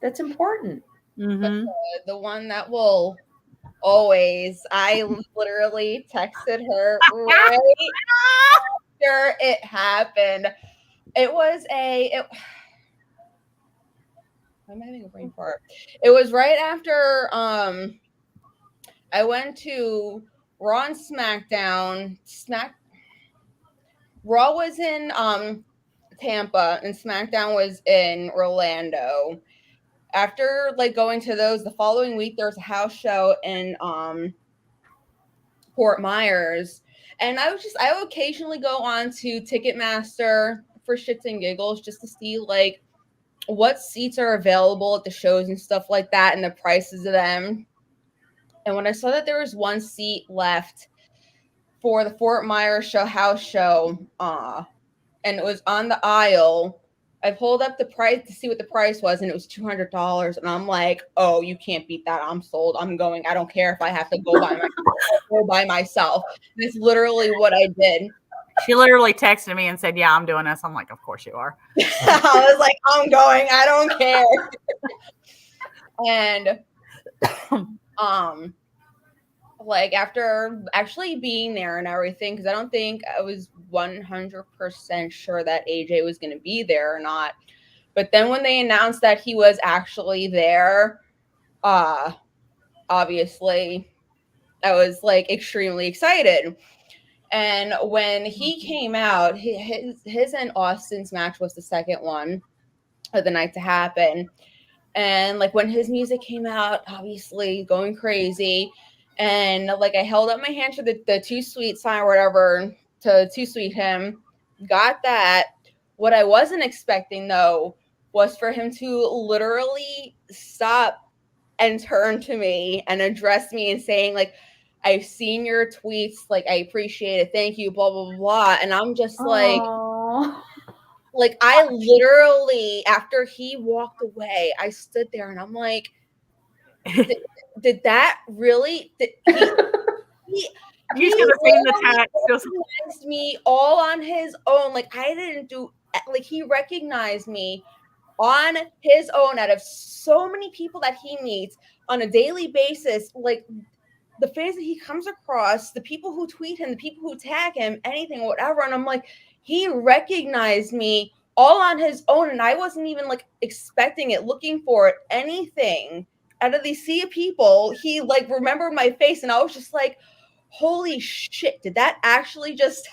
That's important. Mm-hmm. The one that will always. I literally texted her right after it happened. It was I'm having a brain fart. It was right after I went to Raw and SmackDown. Raw was in Tampa and SmackDown was in Orlando. After like going to those, the following week there was a house show in Fort Myers. And I would occasionally go on to Ticketmaster for shits and giggles just to see like what seats are available at the shows and stuff like that and the prices of them. And when I saw that there was one seat left for the Fort Myers house show, and it was on the aisle, I pulled up the price to see what the price was, and it was $200. And I'm like, oh, you can't beat that. I'm sold. I'm going. I don't care if I have to go by myself. And it's literally what I did. She literally texted me and said, yeah, I'm doing this. I'm like, of course you are. I was like, I'm going. I don't care. And like after actually being there and everything, because I don't think I was 100% sure that AJ was going to be there or not. But then when they announced that he was actually there, obviously I was like extremely excited. And when he came out, his and Austin's match was the second one of the night to happen. And like when his music came out, obviously going crazy. And like I held up my hand for the too sweet sign or whatever to too sweet him. Got that. What I wasn't expecting though was for him to literally stop and turn to me and address me and saying like, I've seen your tweets, like I appreciate it, thank you, blah blah blah. And I'm just like, Aw. like I literally, after he walked away, I stood there and I'm like, did that really? He's gonna sing the text. Recognized me all on his own. Like I didn't do. Like he recognized me on his own out of so many people that he meets on a daily basis. Like the fans that he comes across, the people who tweet him, the people who tag him, anything, whatever. And I'm like, he recognized me all on his own. And I wasn't even like expecting it, looking for it, anything out of these sea of people. He like remembered my face. And I was just like, holy shit, did that actually just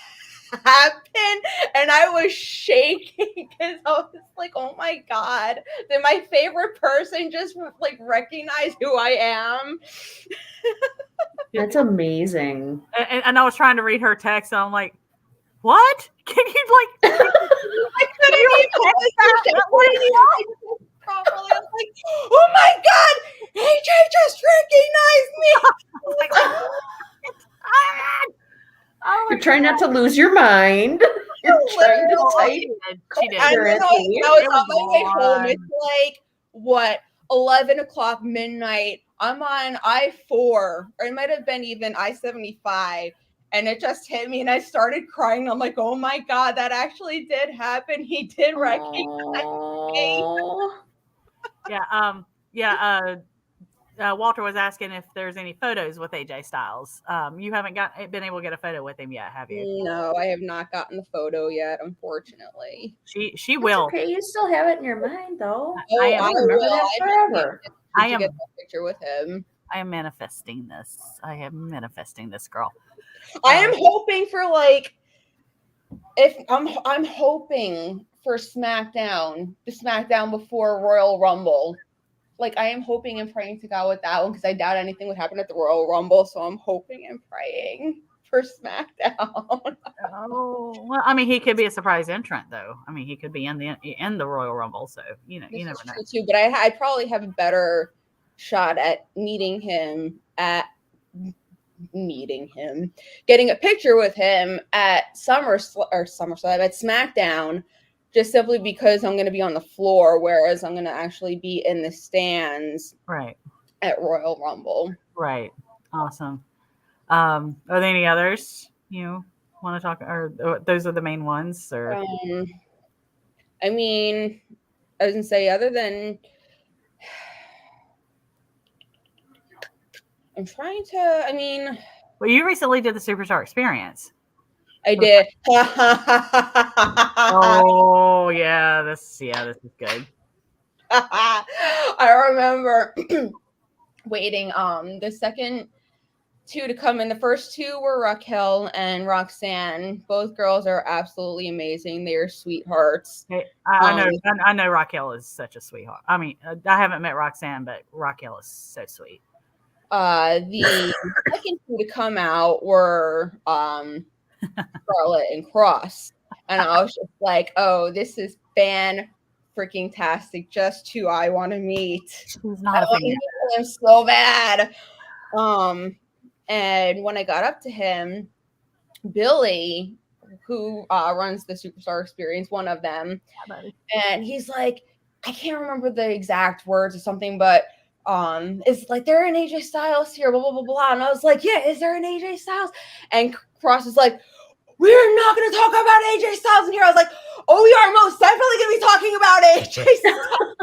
happen? And I was shaking because I was like, oh my God, did my favorite person just like recognize who I am? That's amazing. And I was trying to read her text, and I'm like, "What? Can you like?" I couldn't even properly. I was like, "Oh my God, AJ just recognized me!" I was like, "Oh, You're trying not to lose your mind. You're trying to type. She did. And then I was on my way home. on. It's like what 11 o'clock midnight. I'm on I-4, or it might have been even I-75, and it just hit me, and I started crying. I'm like, oh my God, that actually did happen. He did recognize me. Aw. Walter was asking if there's any photos with AJ Styles. You haven't been able to get a photo with him yet, have you? No, I have not gotten the photo yet, unfortunately. She It's will. okay, you still have it in your mind though. Oh, I am- I remember will. that forever. I am. Get a picture with him. I am manifesting this. I am manifesting this girl. I am hoping for like, if I'm hoping for SmackDown, the SmackDown before Royal Rumble. Like I am hoping and praying to God with that one because I doubt anything would happen at the Royal Rumble. So I'm hoping and praying for SmackDown. Oh well, I mean, he could be a surprise entrant, though. I mean, he could be in the Royal Rumble. So you never know. Too, but I'd probably have a better shot at getting a picture with him at SummerSlam at SmackDown, just simply because I'm going to be on the floor, whereas I'm going to actually be in the stands Right at Royal Rumble. Right. Awesome. Are there any others you want to talk, or those are the main ones? Or I mean, I was going to say, other than I'm trying to, I mean, well, you recently did the Superstar Experience. I did. Oh yeah, this is good. I remember waiting the second two to come in. The first two were Raquel and Roxanne. Both girls are absolutely amazing. They are sweethearts. Hey, I know Raquel is such a sweetheart. I mean, I haven't met Roxanne, but Raquel is so sweet. The second two to come out were Scarlett and Cross, and I was just like, oh, this is freaking tastic, just who I want to meet. She's not a fan. I'm so bad. And when I got up to him, Billy, who runs the Superstar Experience, one of them, and he's like, I can't remember the exact words or something, but it's like, there an AJ Styles here, blah blah blah blah. And I was like, yeah, is there an AJ Styles? And Cross is like, we're not going to talk about AJ Styles in here. I was like, oh, we are most definitely going to be talking about AJ Styles.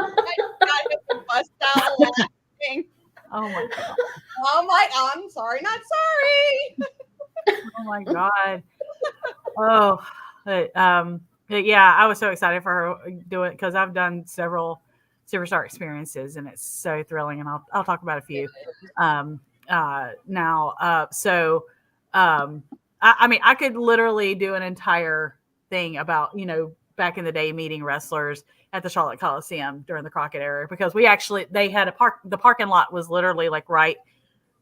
I bust out laughing. Oh my God. I'm like, I'm sorry, not sorry. Oh my God. Oh, yeah, I was so excited for her doing it because I've done several Superstar experiences and it's so thrilling. And I'll talk about a few now. I mean, I could literally do an entire thing about, back in the day meeting wrestlers at the Charlotte Coliseum during the Crockett era, because they had the parking lot was literally like right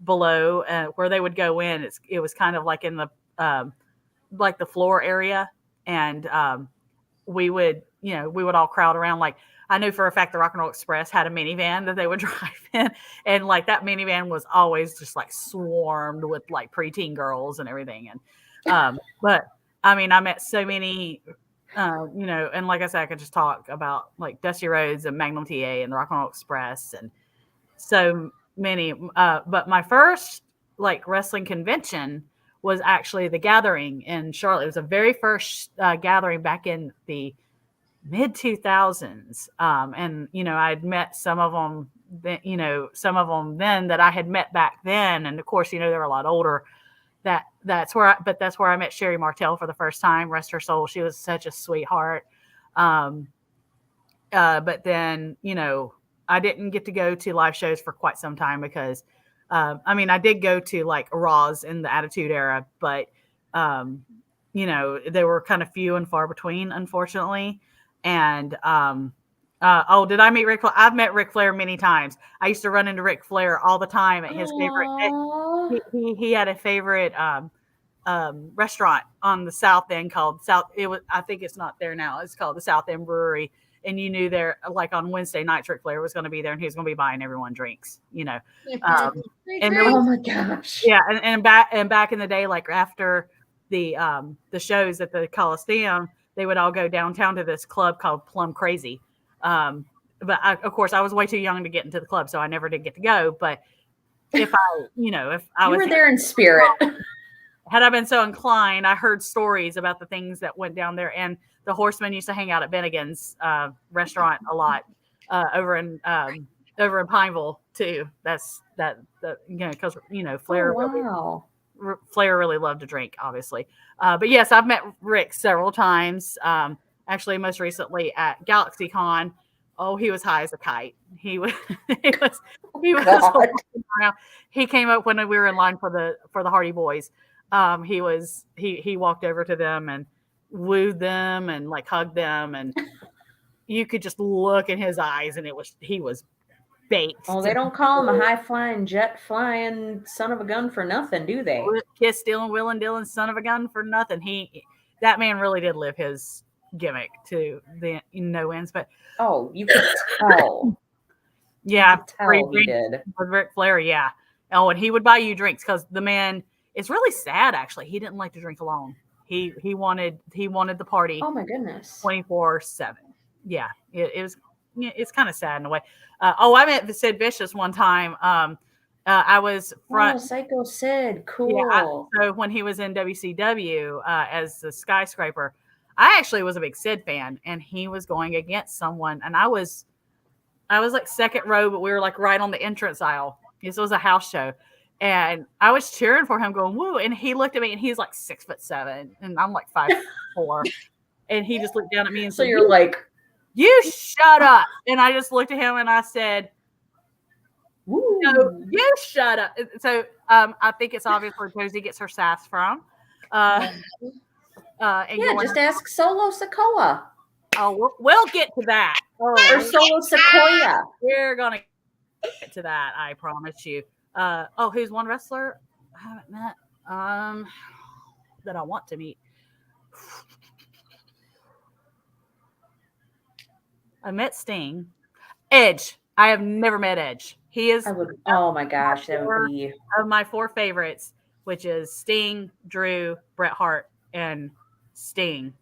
below where they would go in. It was kind of like in the like the floor area, and we would all crowd around. Like, I knew for a fact the Rock and Roll Express had a minivan that they would drive in, and like that minivan was always just like swarmed with like preteen girls and everything. And but I mean, I met so many, and like I said, I could just talk about like Dusty Rhodes and Magnum TA and the Rock and Roll Express and so many. But my first like wrestling convention was actually the Gathering in Charlotte. It was the very first gathering back in the mid 2000s. And, I'd met some of them, then that I had met back then. And of course, they were a lot older. That's where I met Sherry Martel for the first time. Rest her soul. She was such a sweetheart. But then, I didn't get to go to live shows for quite some time because I did go to like Raws in the Attitude Era, but they were kind of few and far between, unfortunately. And did I meet Ric Flair? I've met Ric Flair many times. I used to run into Ric Flair all the time at his favorite. He had a favorite restaurant on the South End called South. I think it's not there now. It's called the South End Brewery. And you knew there, like on Wednesday nights, Ric Flair was going to be there, and he was going to be buying everyone drinks. And oh my gosh, yeah, and back in the day, like after the shows at the Coliseum, they would all go downtown to this club called Plum Crazy. But of course, I was way too young to get into the club, so I never did get to go. But if I were there in spirit. Had I been so inclined, I heard stories about the things that went down there. And the Horsemen used to hang out at Bennigan's restaurant a lot over in Pineville too. Because Flair Flair really loved to drink, obviously. But yes, I've met Rick several times. Actually, most recently at GalaxyCon. Oh, he was high as a kite. He was around. He came up when we were in line for the Hardy Boys. He walked over to them and wooed them and like hugged them, and you could just look in his eyes, and he was baked. Oh, they don't call him a high flying, jet flying son of a gun for nothing, do they? Kiss stealing, Will and Dylan, son of a gun for nothing. That man really did live his gimmick to the no ends. But you could tell. Yeah, he did with Ric Flair. Yeah. Oh, and he would buy you drinks because the man. It's really sad, actually. He didn't like to drink alone. He wanted the party. Oh my goodness, 24/7. Yeah, it was. It's kind of sad in a way. I met Sid Vicious one time. I was front. Oh, Psycho Sid, cool. Yeah, so when he was in WCW as the Skyscraper, I actually was a big Sid fan, and he was going against someone, and I was like second row, but we were like right on the entrance aisle. This was a house show. And I was cheering for him, going, woo. And he looked at me, and he's like 6'7", and I'm like 5'4". And he just looked down at me and said, you're like, you shut up. And I just looked at him and I said, woo. No, you shut up. So I think it's obvious where Josie gets her sass from. Just ask Solo Sikoa. Oh, we'll get to that. Or Solo Sequoia. We're going to get to that, I promise you. Who's one wrestler I haven't met that I want to meet? I met Sting. Edge. I have never met Edge. He is oh my gosh, that would be of my four favorites, which is Sting, Drew, Bret Hart, and Sting.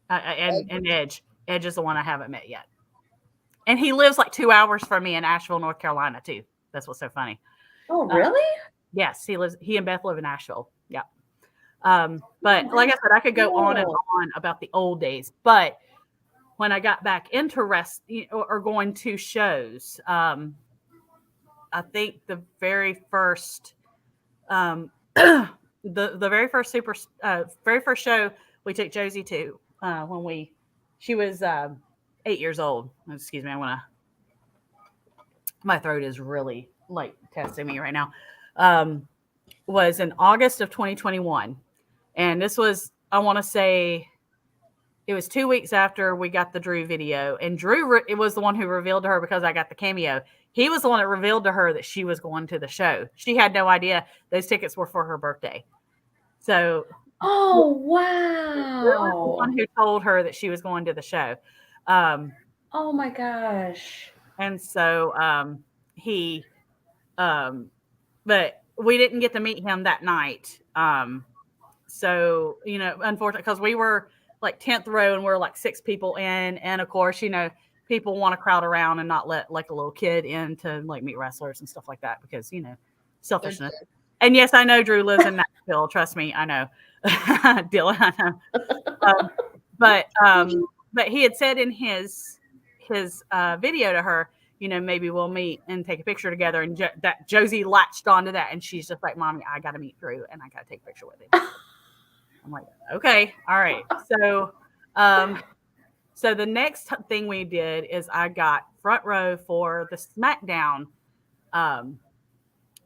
And Edge. Edge is the one I haven't met yet. And he lives like 2 hours from me in Asheville, North Carolina, too. That's what's so funny. Oh, really? Yes, he and Beth live in Nashville. Yeah. But like I said, I could go on and on about the old days. But when I got back into or going to shows, I think the very first the very first very first show we took Josie to when she was 8 years old. Excuse me, my throat is really like testing me right now. Was in August of 2021, and this was, I want to say, it was 2 weeks after we got the Drew video, and Drew it was the one who revealed to her, because I got the cameo. He was the one that revealed to her that she was going to the show. She had no idea those tickets were for her birthday. So, oh Drew was the wow! one who told her that she was going to the show. Oh my gosh! And so he, but we didn't get to meet him that night. So, you know, unfortunately, because we were like 10th row and we're like 6 people in. And of course, you know, people want to crowd around and not let like a little kid in to like meet wrestlers and stuff like that, because, you know, selfishness. And yes, I know Drew lives in Nashville. Trust me, I know. Dylan, I know. But he had said in his video to her, you know, maybe we'll meet and take a picture together. And that Josie latched onto that, and she's just like, Mommy, I got to meet Drew and I got to take a picture with him. I'm like, okay, all right. So, so the next thing we did is I got front row for the SmackDown.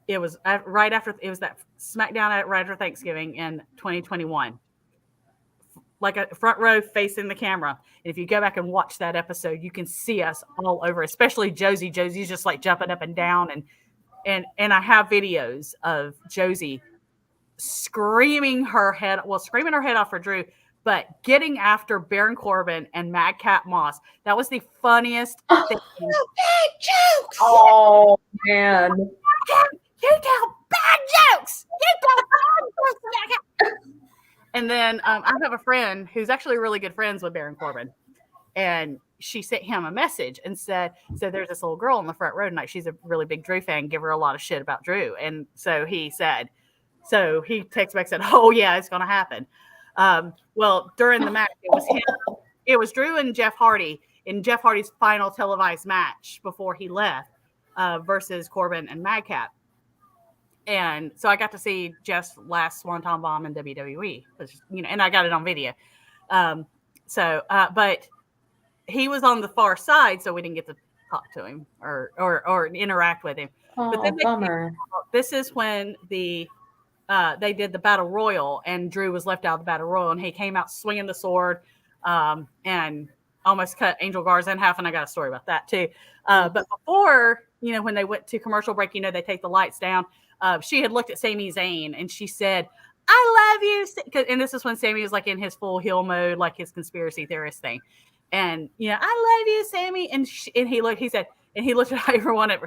It was right after, it was that SmackDown right after Thanksgiving in 2021. Like a front row facing the camera. And if you go back and watch that episode, you can see us all over, especially Josie. Josie's just like jumping up and down. And I have videos of Josie screaming her head off for Drew, but getting after Baron Corbin and Madcap Moss. That was the funniest thing. Bad jokes. Oh man! You tell bad jokes. And then I have a friend who's actually really good friends with Baron Corbin, and she sent him a message and said, so there's this little girl on the front row tonight. She's a really big Drew fan. Give her a lot of shit about Drew. And so he texted back and said, oh yeah, it's going to happen. Well, during the match, it was Drew and Jeff Hardy in Jeff Hardy's final televised match before he left, versus Corbin and Madcap. And so I got to see Jeff's last Swanton Bomb in WWE, which, you know, and I got it on video. But he was on the far side, so we didn't get to talk to him or interact with him. Oh, but then bummer. This is when they did the Battle Royal, and Drew was left out of the Battle Royal, and he came out swinging the sword and almost cut Angel Garza in half, and I got a story about that too. But before, you know, when they went to commercial break, you know, they take the lights down. She had looked at Sami Zayn and she said, I love you. And this is when Sami was like in his full heel mode, like his conspiracy theorist thing. And, you know, I love you, Sami. And he looked at everyone like,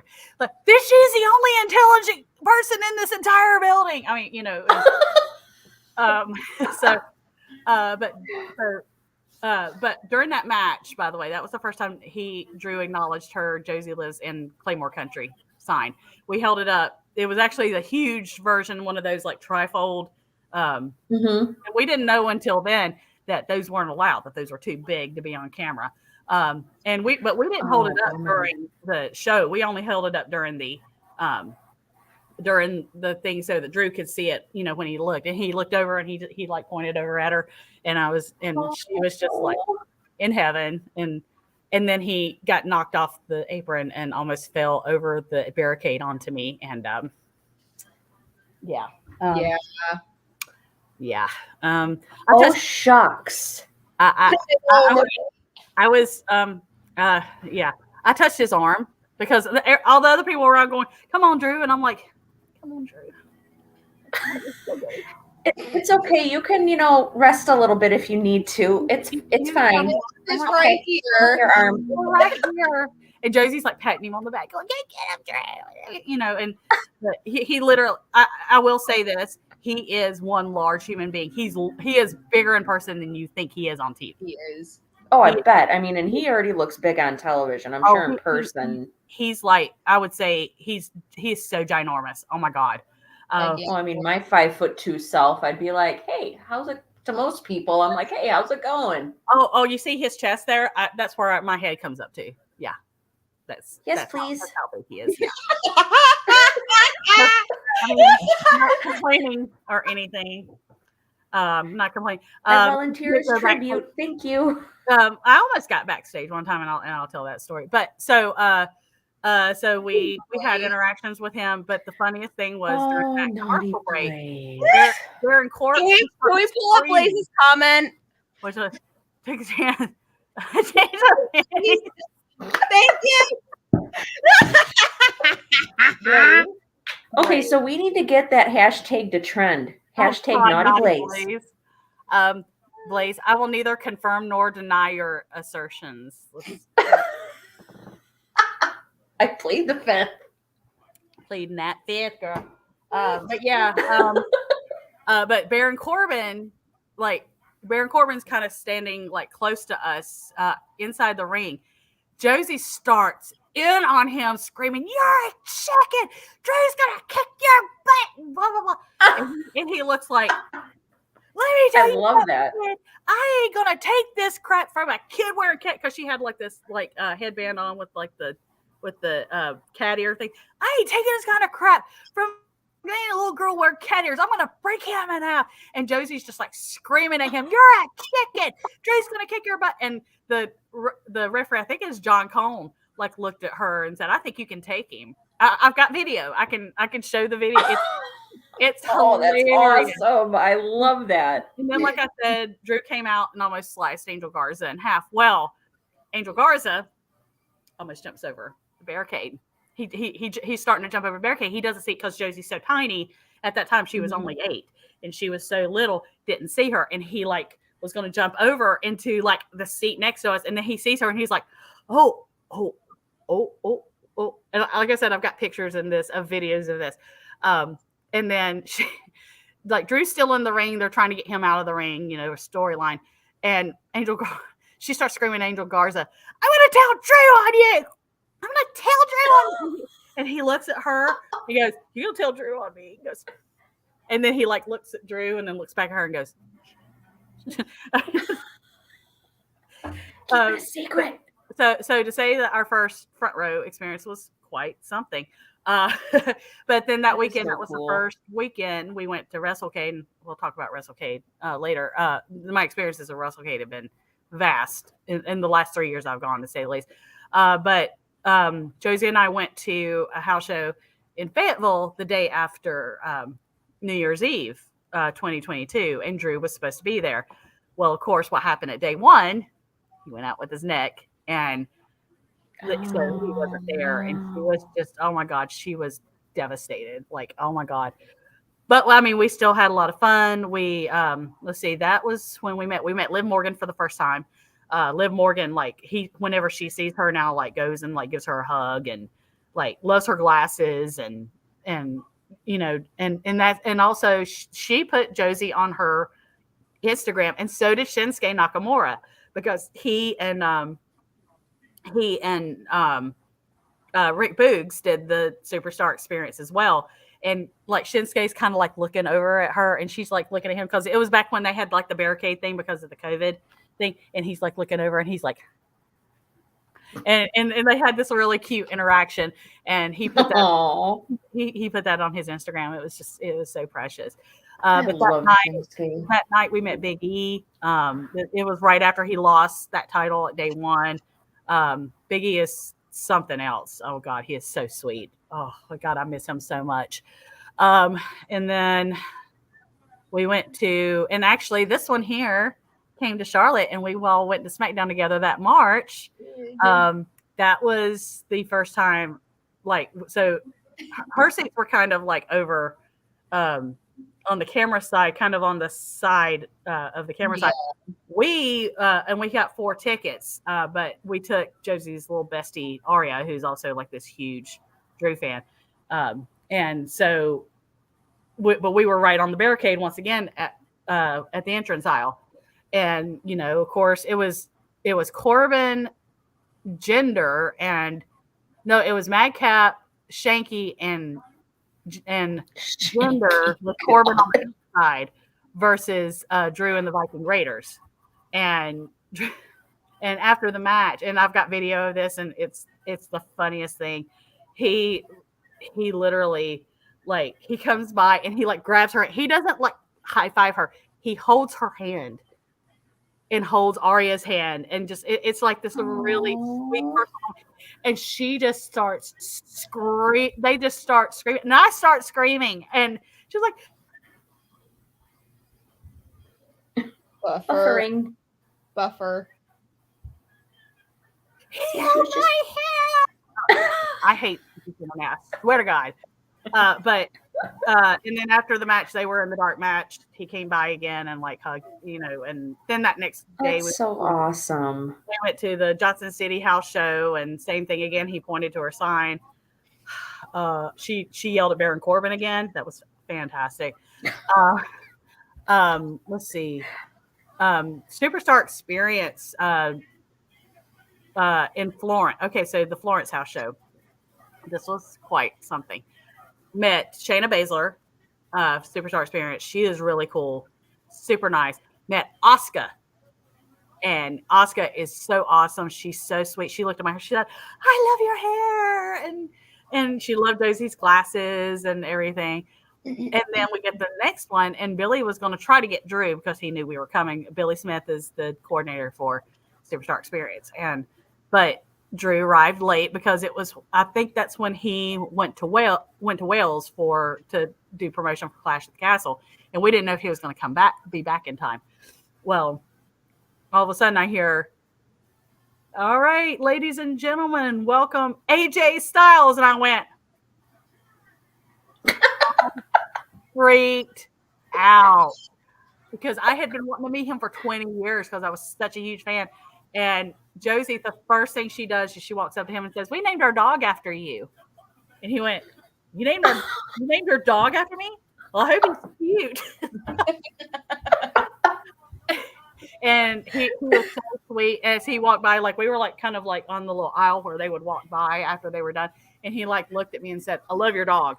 this, she's the only intelligent person in this entire building. I mean, you know, but during that match, by the way, that was the first time Drew acknowledged her Josie lives in Claymore Country sign. We held it up. It was actually the huge version, one of those like trifold. We didn't know until then that those weren't allowed, that those were too big to be on camera. But we didn't hold it up during the show. We only held it up during the thing so that Drew could see it, you know, when he looked. And he looked over and he like pointed over at her, and she was just like in heaven. And then he got knocked off the apron and almost fell over the barricade onto me. And Shucks. I touched his arm because all the other people were out going, come on, Drew. And I'm like, come on, Drew. It's okay. You can, you know, rest a little bit if you need to. It's fine. It's right here. Your arm. Right here. And Josie's like patting him on the back, going, get him, Drew. You know, and he literally, I will say this, he is one large human being. He is bigger in person than you think he is on TV. He is. Oh, I bet. I mean, and he already looks big on television. I'm sure in person. He's like, I would say he's so ginormous. Oh my God. Well, I mean, my 5'2" self, I'd be like, hey, how's it? To most people, I'm like, hey, how's it going? Oh, you see his chest there? That's where my head comes up to. Yeah. That's Yes, that's please. That's how big he is. Yeah. I mean, I'm not complaining or anything. Not complaining. I volunteer as so tribute. Thank you. I almost got backstage one time, and I'll tell that story. But so we had interactions with him. But the funniest thing was during that commercial break, they're in court. Can we pull up Blaze's comment? Which was take his hand. Thank you. Okay, so we need to get that hashtag to trend. Hashtag Naughty Blaze. Blaze, I will neither confirm nor deny your assertions. I played the fifth. Pleading that fifth, girl. But yeah, but Baron Corbin's kind of standing like close to us inside the ring. Josie starts in on him screaming, "You're a chicken! Drew's gonna kick your butt!" Blah blah blah. And he looks like, "Let me tell you, I love that. Kid, I ain't gonna take this crap from a kid wearing cat," because she had like this headband on with the cat ear thing. "I ain't taking this kind of crap from a little girl wearing cat ears. I'm gonna break him in half." And Josie's just like screaming at him, "You're a chicken! Drew's gonna kick your butt!" And the referee, I think it's John Cone, like looked at her and said, "I think you can take him." I've got video. I can show the video. It's that's hilarious. awesome. I love that. And then, like I said, Drew came out and almost sliced Angel Garza in half. Well, Angel Garza almost jumps over the barricade. He's starting to jump over the barricade. He doesn't see it because Josie's so tiny. At that time, she was only 8, and she was so little, didn't see her. And he like was going to jump over into like the seat next to us, and then he sees her, and he's like, "Oh." And like I said, I've got pictures of videos of this. And then she, like, Drew's still in the ring. They're trying to get him out of the ring, a storyline. And she starts screaming, Angel Garza, "I'm going to tell Drew on you. I'm going to tell Drew on you." And he looks at her. He goes, "You going to tell Drew on me?" He goes, and then he like looks at Drew and then looks back at her and goes, Keep it a secret. So to say that our first front row experience was quite something. But then that weekend, that was the first weekend we went to WrestleCade, and we'll talk about WrestleCade later. My experiences of WrestleCade have been vast in the last 3 years I've gone, to say the least. But Josie and I went to a house show in Fayetteville the day after New Year's Eve, 2022, and Drew was supposed to be there. Well, of course, what happened at day one, he went out with his neck, and so he wasn't there, and she was just, oh my God, she was devastated. Like, oh my God. But I mean, we still had a lot of fun. We let's see, that was when we met Liv Morgan for the first time. Liv Morgan, like, whenever she sees her now, like, goes and like gives her a hug and like loves her glasses and also she put Josie on her Instagram, and so did Shinsuke Nakamura, because he and Rick Boogs did the Superstar Experience as well. And like Shinsuke's kind of like looking over at her, and she's like looking at him, because it was back when they had like the barricade thing because of the COVID thing. And he's like looking over, and he's like, and they had this really cute interaction. And he put that he put that on his Instagram. It was so precious. But that night we met Big E. It was right after he lost that title at day one. Big E is something else. Oh God, he is so sweet. Oh my God, I miss him so much. And then we went to, and actually this one here came to Charlotte, and we all went to SmackDown together that March. That was the first time, like, so her seats were kind of like over on the camera side, kind of on the side of the camera side. We got 4 tickets, but we took Josie's little bestie Aria, who's also like this huge Drew fan, and so but we were right on the barricade once again at the entrance aisle. And of course it was Corbin, Jinder, and no, it was Madcap, Shanky, and Jinder with Corbin on the side versus Drew and the Viking Raiders. And And after the match, and I've got video of this, and it's the funniest thing. He literally, like, he comes by and he like grabs her. He doesn't like high five her. He holds her hand and holds Arya's hand, and just it's like this really sweet person. And she just starts screaming. They just start screaming, and I start screaming, and she's like, Buffer. He held my hair. I hate people on ass. Swear to God. But and then after the match, they were in the dark match. He came by again and like hugged, and then that next day That's so awesome. We went to the Johnson City house show, and same thing again. He pointed to her sign. She yelled at Baron Corbin again. That was fantastic. Let's see. Superstar Experience in Florence. Okay, so the Florence house show. This was quite something. Met Shayna Baszler, Superstar Experience. She is really cool, super nice. Met Asuka, and Asuka is so awesome. She's so sweet. She looked at my hair. She said, "I love your hair," and she loved Daisy's glasses and everything. And then we get the next one, and Billy was going to try to get Drew because he knew we were coming. Billy Smith is the coordinator for Superstar Experience, but Drew arrived late because it was, I think that's when he went to Wales to do promotion for Clash at the Castle, and we didn't know if he was going to be back in time. Well, all of a sudden I hear, "All right, ladies and gentlemen, welcome AJ Styles," and I went freaked out because I had been wanting to meet him for 20 years because I was such a huge fan. And Josie, the first thing she does is she walks up to him and says, "We named our dog after you." And he went, You named your dog after me? Well, I hope he's cute." And he was so sweet as he walked by. Like, we were like kind of like on the little aisle where they would walk by after they were done. And he like looked at me and said, "I love your dog."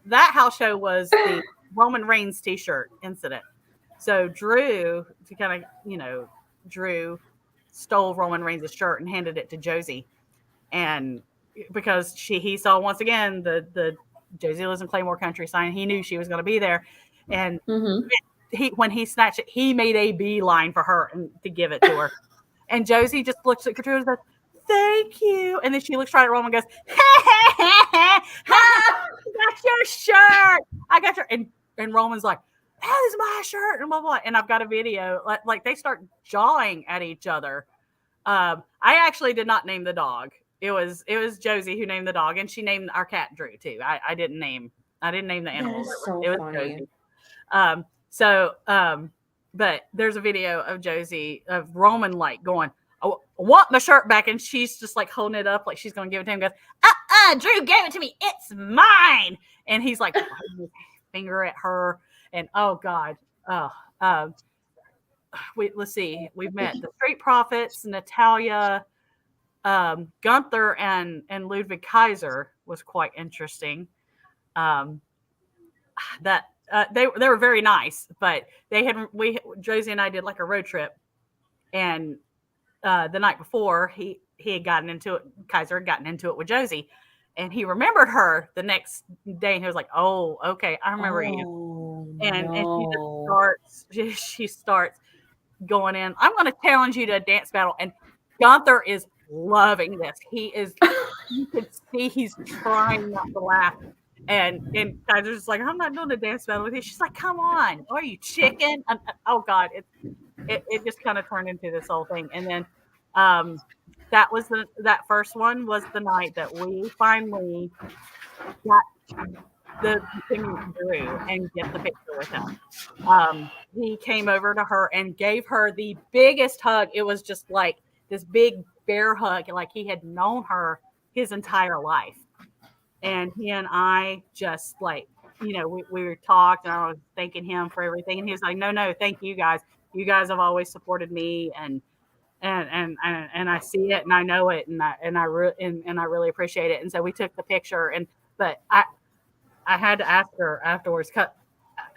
That house show was the Roman Reigns t-shirt incident. So Drew stole Roman Reigns' shirt and handed it to Josie. And because he saw once again the Josie lives in Claymore Country sign, he knew she was going to be there. And when he snatched it, he made a beeline for her and to give it to her. And Josie just looks at Drew and says, "Thank you." And then she looks right at Roman and goes, "I got your shirt. I got your," and Roman's like, "That is my shirt," and blah, blah. And I've got a video. Like they start jawing at each other. I actually did not name the dog. It was Josie who named the dog, and she named our cat Drew too. I didn't name the animal. That is so it was funny. Josie. But there's a video of Josie, of Roman like going, "I want my shirt back," and she's just like holding it up like she's gonna give it to him. Goes, "Drew gave it to me. It's mine." And he's like holding his finger at her. And oh God, let's see. We've met the Street Profits, Natalia, Gunther, and Ludwig Kaiser was quite interesting. That they were very nice, but Josie and I did like a road trip, and the night before he had gotten into it. Kaiser had gotten into it with Josie, and he remembered her the next day, and he was like, "Oh, okay, I remember you." And she starts going in, "I'm going to challenge you to a dance battle." And Gunther is loving this. You can see he's trying not to laugh. And Kaiser's just like, "I'm not doing a dance battle with you." She's like, "Come on, are you chicken?" Oh God, it just kind of turned into this whole thing. And then that first one was the night that we finally got the Drew and get the picture with him. He came over to her and gave her the biggest hug. It was just like this big bear hug, like he had known her his entire life. And he and I just like, we were talking, and I was thanking him for everything. And he was like, no, thank you guys. You guys have always supported me, and I see it and I know it, and I really appreciate it. And so we took the picture, but I had to ask her afterwards.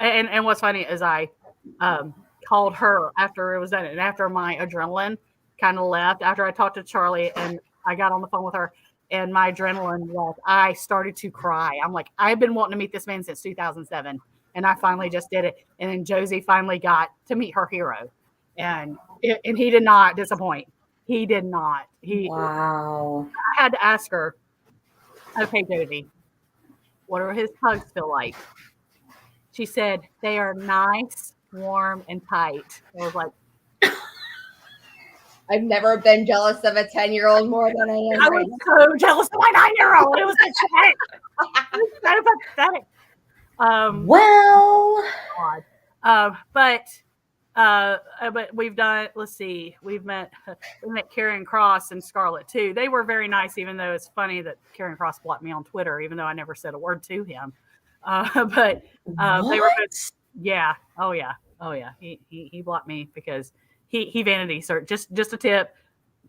And what's funny is I called her after it was done, and after my adrenaline kind of left, after I talked to Charlie and I got on the phone with her, and my adrenaline left, I started to cry. I'm like, I've been wanting to meet this man since 2007, and I finally just did it. And then Josie finally got to meet her hero, and he did not disappoint. He did not. Wow. I had to ask her, okay, Josie, what do his hugs feel like? She said, they are nice, warm, and tight. I was like, I've never been jealous of a 10-year-old more than I am. I right was so jealous of my 9-year-old. It was pathetic. It was so pathetic. Well, but we've done. Let's see. We met Karrion Kross and Scarlett too. They were very nice, even though it's funny that Karrion Kross blocked me on Twitter, even though I never said a word to him. But they were good. Yeah. Oh yeah. He blocked me because he vanity search. Just a tip.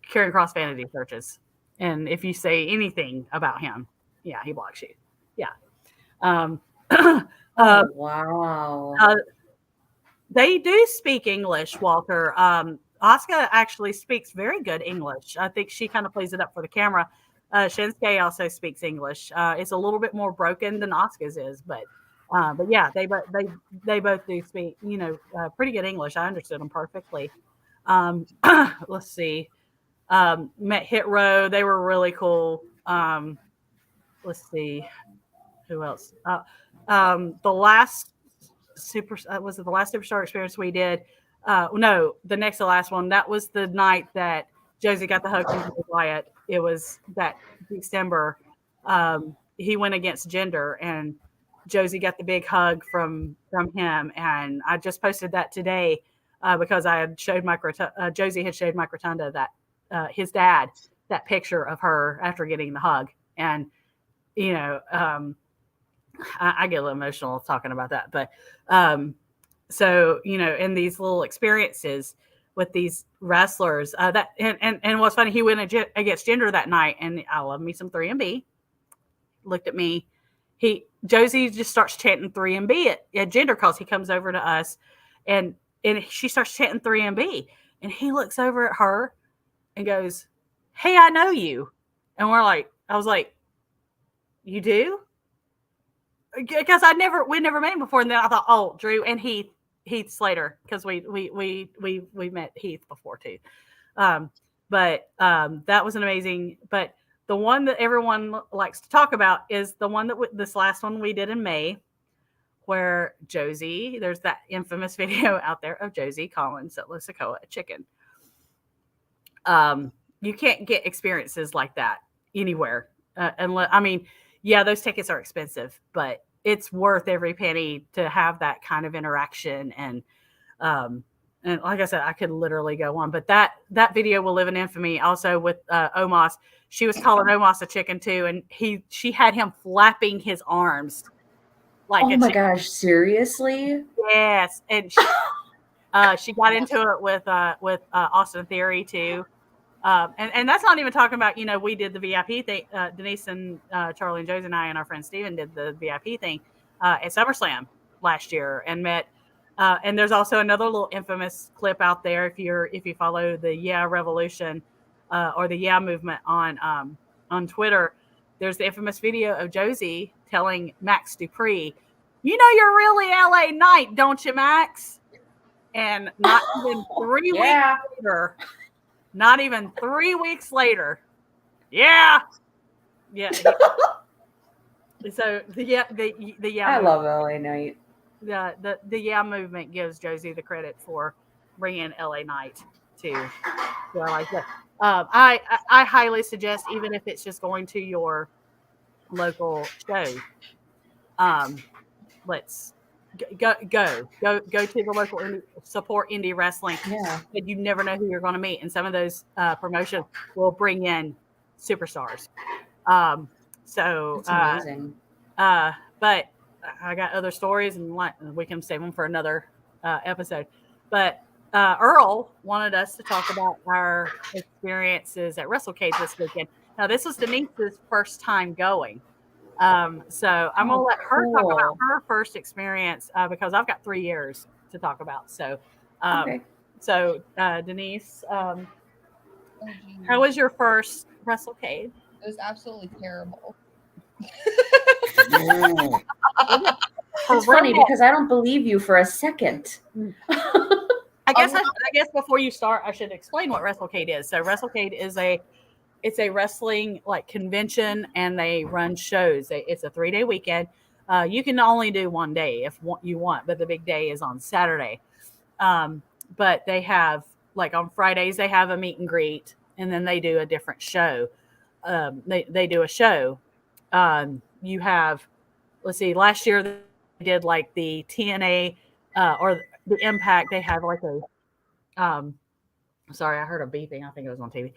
Karrion Kross vanity searches, and if you say anything about him, yeah, he blocks you. Yeah. wow. They do speak English, Walter. Asuka actually speaks very good English. I think she kind of plays it up for the camera. Shinsuke also speaks English. It's a little bit more broken than Asuka's is, but yeah, they both do speak, pretty good English. I understood them perfectly. Let's see. Met Hit Row. They were really cool. Let's see. Who else? The last was it the last Superstar Experience we did? No, the next to last one. That was the night that Josie got the hug from Bray Wyatt. It was that December. He went against Jinder, and Josie got the big hug from him. And I just posted that today because I had showed Josie had showed Mike Rotunda that his dad that picture of her after getting the hug, and I get a little emotional talking about that, but so in these little experiences with these wrestlers, that and what's funny, he went against Jinder that night, and I love me some 3MB. Looked at me, Josie just starts chanting 3MB at Jinder because he comes over to us, and she starts chanting 3MB, and he looks over at her and goes, "Hey, I know you," and I was like, "You do?" Because we never met him before, and then I thought, oh, Drew and Heath Slater, because we met Heath before too. But that was an amazing. But the one that everyone likes to talk about is the one that this last one we did in May, where Josie. There's that infamous video out there of Josie calling Solo Sikoa a chicken. You can't get experiences like that anywhere, unless yeah, those tickets are expensive, but it's worth every penny to have that kind of interaction. And like I said, I could literally go on, but that video will live in infamy. Also with Omos, she was calling Omos a chicken too, and she had him flapping his arms like oh my gosh, seriously? Yes, and she got into it with Austin Theory too. And that's not even talking about, we did the VIP thing. Denise and Charlie and Josie and I and our friend Steven did the VIP thing at SummerSlam last year and met. And there's also another little infamous clip out there if you follow the Yeah Revolution or the Yeah movement on Twitter. There's the infamous video of Josie telling Max Dupree, "You're really LA Knight, don't you, Max?" And not even 3 weeks later. Not even 3 weeks later. Yeah. So the Yeah. I love LA Knight. The Yeah movement gives Josie the credit for bringing LA Knight to I like that. I highly suggest, even if it's just going to your local show, let's go to the local support indie wrestling. Yeah, but you never know who you're going to meet, and some of those promotions will bring in superstars. So that's amazing. But I got other stories, and we can save them for another episode. But Earl wanted us to talk about our experiences at WrestleCade this weekend. Now, this was Denise's first time going. So I'm going to let her talk about her first experience because I've got 3 years to talk about. So Okay. So, Denise, Oh, geez. how was your first WrestleCade? It was absolutely terrible. It's funny because I don't believe you for a second. I guess before you start, I should explain what WrestleCade is. So WrestleCade is it's a wrestling like convention, and they run shows. It's a 3-day weekend. You can only do one day if you want, but the big day is on Saturday. But they have like on Fridays they have a meet and greet, and then they do a different show. They do a show. You have, let's see, last year they did like the TNA or the Impact. They have like a sorry, I heard a beeping. I think it was on TV.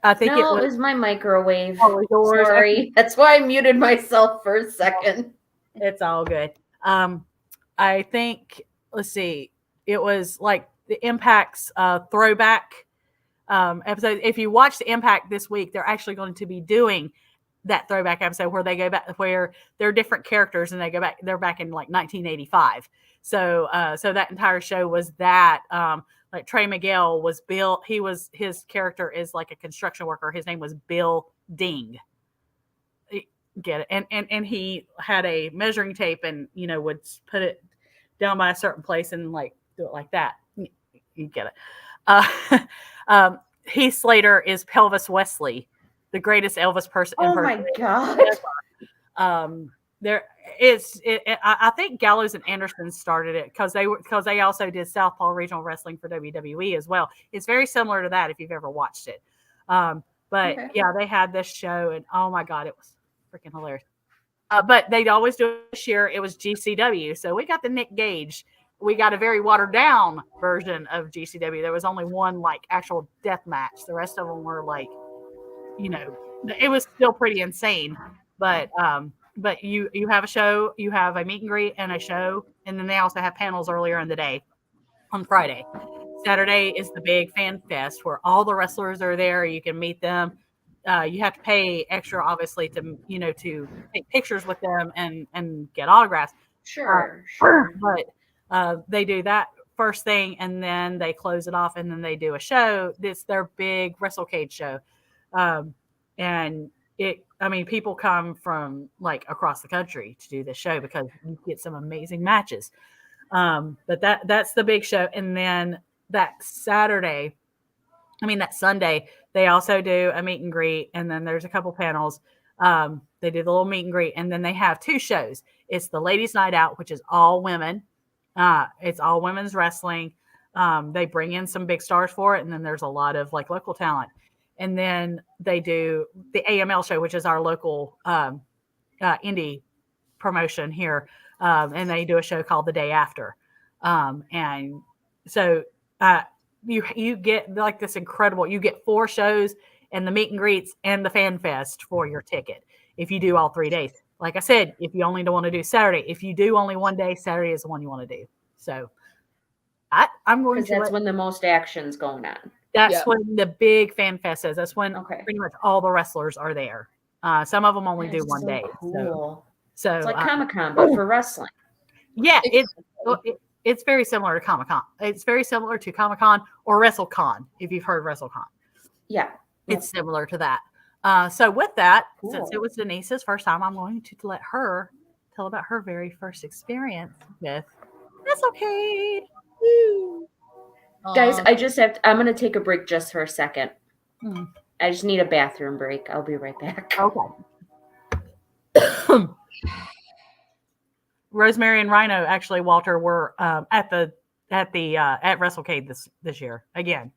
I think No, it was my microwave. Oh, it was yours. Sorry. That's why I muted myself for a second. It's all good. I think, let's see, it was like the Impact's throwback episode. If you watch the Impact this week, they're actually going to be doing that throwback episode where they go back, where they're different characters and they go back. They're back in like 1985. So that entire show was that. Like Trey Miguel was Bill. His character is like a construction worker. His name was Bill Ding. Get it? And he had a measuring tape and would put it down by a certain place and like do it like that. You get it. Heath Slater is Pelvis Wesley, the greatest Elvis person. Oh my god! I think Gallows and Anderson started it because they also did Southpaw Regional Wrestling for WWE as well. It's very similar to that if you've ever watched it. But okay. Yeah, they had this show and oh my god, it was freaking hilarious. But they'd always do it this year. It was GCW, so we got the Nick Gage. We got a very watered down version of GCW. There was only one like actual death match. The rest of them were like, it was still pretty insane. But you have a show, you have a meet and greet and a show, and then they also have panels earlier in the day on Friday. Saturday is the big fan fest where all the wrestlers are there. You can meet them. You have to pay extra, obviously, to to take pictures with them and get autographs. Sure. But they do that first thing, and then they close it off, and then they do a show. It's their big WrestleCade show, and people come from like across the country to do this show because you get some amazing matches. But that's the big show, and then that Sunday, they also do a meet and greet, and then there's a couple panels. They do the little meet and greet, and then they have two shows. It's the Ladies' Night Out, which is all women. It's all women's wrestling. They bring in some big stars for it, and then there's a lot of like local talent. And then they do the AML show, which is our local indie promotion here, and they do a show called The Day After. And so you get like this incredible. You get 4 shows and the meet and greets and the fan fest for your ticket if you do all 3 days. Like I said, if you only don't want to do Saturday, if you do only one day, Saturday is the one you want to do. So I'm going to. That's when the most action's going on. That's when the big fan fest is. That's when pretty much all the wrestlers are there. Some of them only do one day. Cool. So it's like Comic-Con, but for wrestling. Yeah, it's very similar to Comic-Con. It's very similar to Comic-Con or WrestleCon, if you've heard WrestleCon. Yeah. It's similar to that. So with that, since it was Denise's first time, I'm going to let her tell about her very first experience with WrestleCade. Woo! Guys, I'm going to take a break just for a second. I just need a bathroom break. I'll be right back. Okay. Rosemary and Rhino, actually, Walter, were at WrestleCade this year again.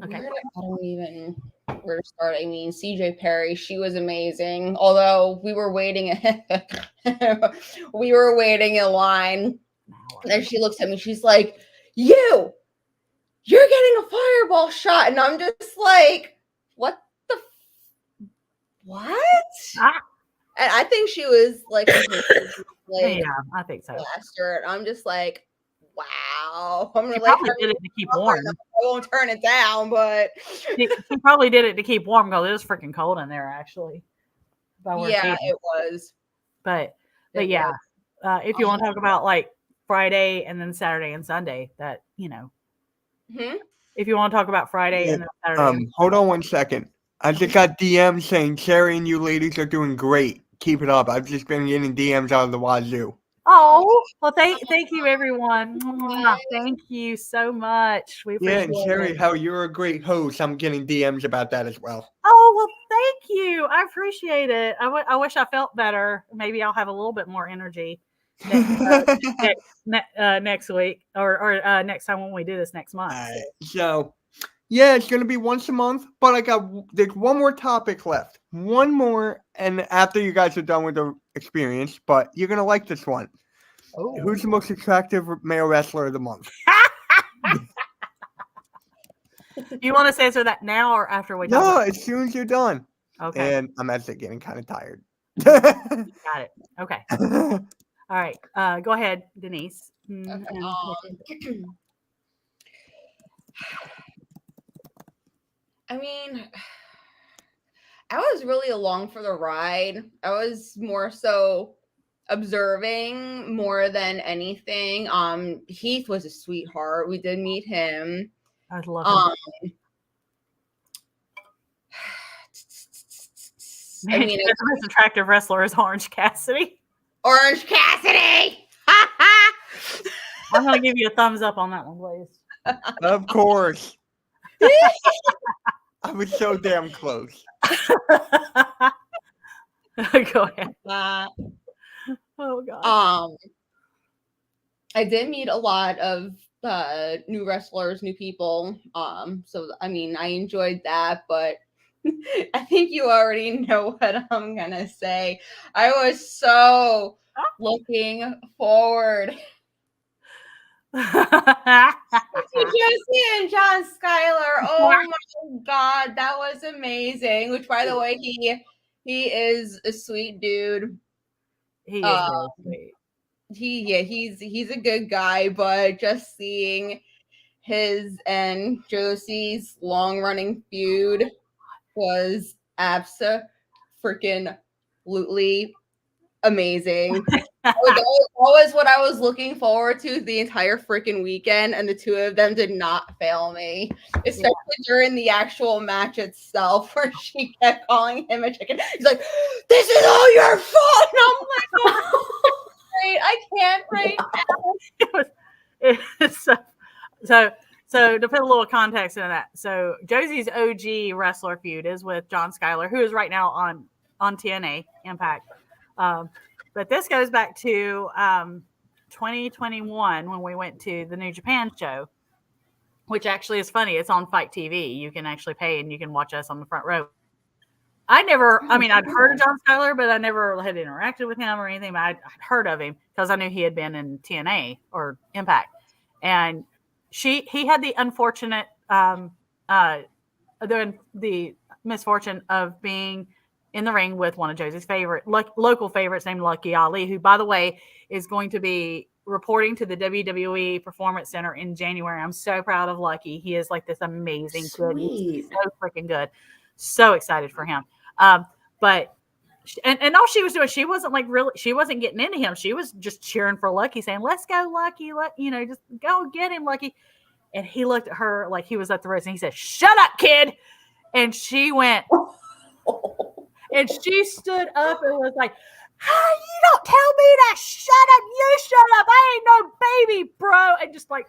Okay. I don't even where to start. I mean, CJ Perry, she was amazing. Although we were waiting in line. And then she looks at me, she's like, you're getting a fireball shot. And I'm just like, what? And I think she was like, yeah, I think so. And I'm just like, wow. She probably did it to keep warm. I won't turn it down, but she probably did it to keep warm because it was freaking cold in there, actually. Yeah, it was. But yeah, if you want to talk about like Friday and then Saturday and Sunday, that Hmm? if you want to talk about Friday and then Saturday. Hold on 1 second. I just got DMs saying Carrie and you ladies are doing great. Keep it up. I've just been getting DMs out of the wazoo. Oh, well, thank you, everyone. Mwah. Thank you so much. We Yeah, appreciate and Carrie, it. how you're a great host. I'm getting DMs about that as well. Oh, well, thank you. I appreciate it. I wish I felt better. Maybe I'll have a little bit more energy next week or next time when we do this next month. So, yeah, it's going to be once a month, but there's one more topic left. One more, and after you guys are done with the experience, but you're going to like this one. Oh. Who's the most attractive male wrestler of the month? You want us to answer that now or after we talk? No, about it? as soon as you're done. Okay. And I'm actually getting kind of tired. Got it. Okay. All right. Go ahead, Denise. Okay. I mean, I was really along for the ride. I was more so observing more than anything. Heath was a sweetheart. We did meet him. I love him. I mean, the most attractive wrestler is Orange Cassidy. Orange Cassidy. I'm going to give you a thumbs up on that one, please. Of course. I was so damn close. Go ahead. Oh God. I did meet a lot of new wrestlers, new people. So I mean, I enjoyed that, but I think you already know what I'm gonna say. I was so looking forward to Josie and John Schuyler. Oh my God, that was amazing. Which, by the way, he is a sweet dude. He is very sweet. He's a good guy, but just seeing his and Josie's long running feud was freaking-lutely amazing. that was what I was looking forward to the entire freaking weekend, and the two of them did not fail me, especially during the actual match itself, where she kept calling him a chicken. He's like, "This is all your fault." And I'm like, "Oh, great, I can't right now." So to put a little context into that, so Josie's OG wrestler feud is with John Schuyler, who is right now on TNA Impact. But this goes back to 2021 when we went to the New Japan show, which actually is funny. It's on Fight TV. You can actually pay and you can watch us on the front row. I'd heard of John Schuyler, but I never had interacted with him or anything. But I'd heard of him because I knew he had been in TNA or Impact. And he had the unfortunate, the misfortune of being in the ring with one of Josie's local favorites named Lucky Ali, who, by the way, is going to be reporting to the WWE Performance Center in January. I'm so proud of Lucky. He is like this amazing kid. He's so freaking good. So excited for him. But all she was doing, she wasn't getting into him. She was just cheering for Lucky, saying, "Let's go, Lucky. Just go get him, Lucky." And he looked at her like he was at the race, and he said, "Shut up, kid." And she went, and she stood up and was like, "Hey, you don't tell me that. Shut up. You shut up. I ain't no baby, bro." And just like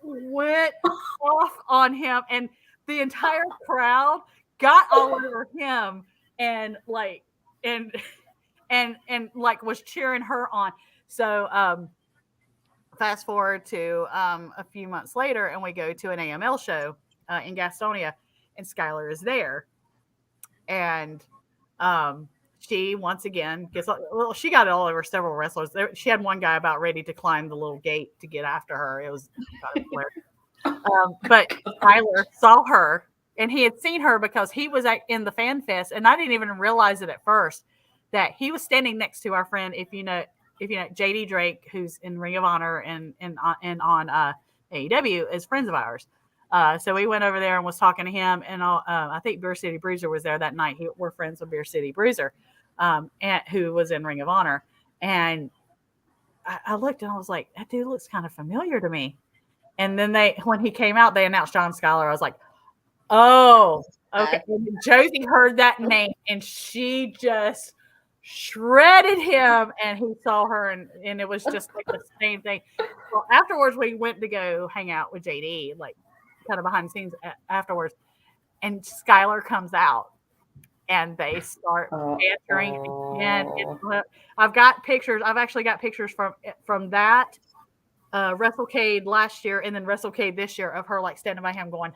went off on him. And the entire crowd got all over him and was cheering her on. So fast forward to a few months later, and we go to an AML show in Gastonia, and Schuyler is there. And she once again she got it all over several wrestlers. She had one guy about ready to climb the little gate to get after her. It was kind of hilarious. But Schuyler saw her, and he had seen her because he was in the Fan Fest, and I didn't even realize it at first that he was standing next to our friend, if you know JD Drake, who's in Ring of Honor and on AEW, is friends of ours. So we went over there and was talking to him, and I think Beer City Bruiser was there that night. We're friends with Beer City Bruiser, and who was in Ring of Honor, and I looked and I was like, that dude looks kind of familiar to me. And then when he came out, they announced John Schuyler. I was like, oh, okay. And Josie heard that name and she just shredded him, and he saw her, and it was just like the same thing. Well, afterwards we went to go hang out with JD, like kind of behind the scenes afterwards, and Schuyler comes out and they start answering again. I've got pictures. I've actually got pictures from that WrestleCade last year and then WrestleCade this year of her like standing by him going,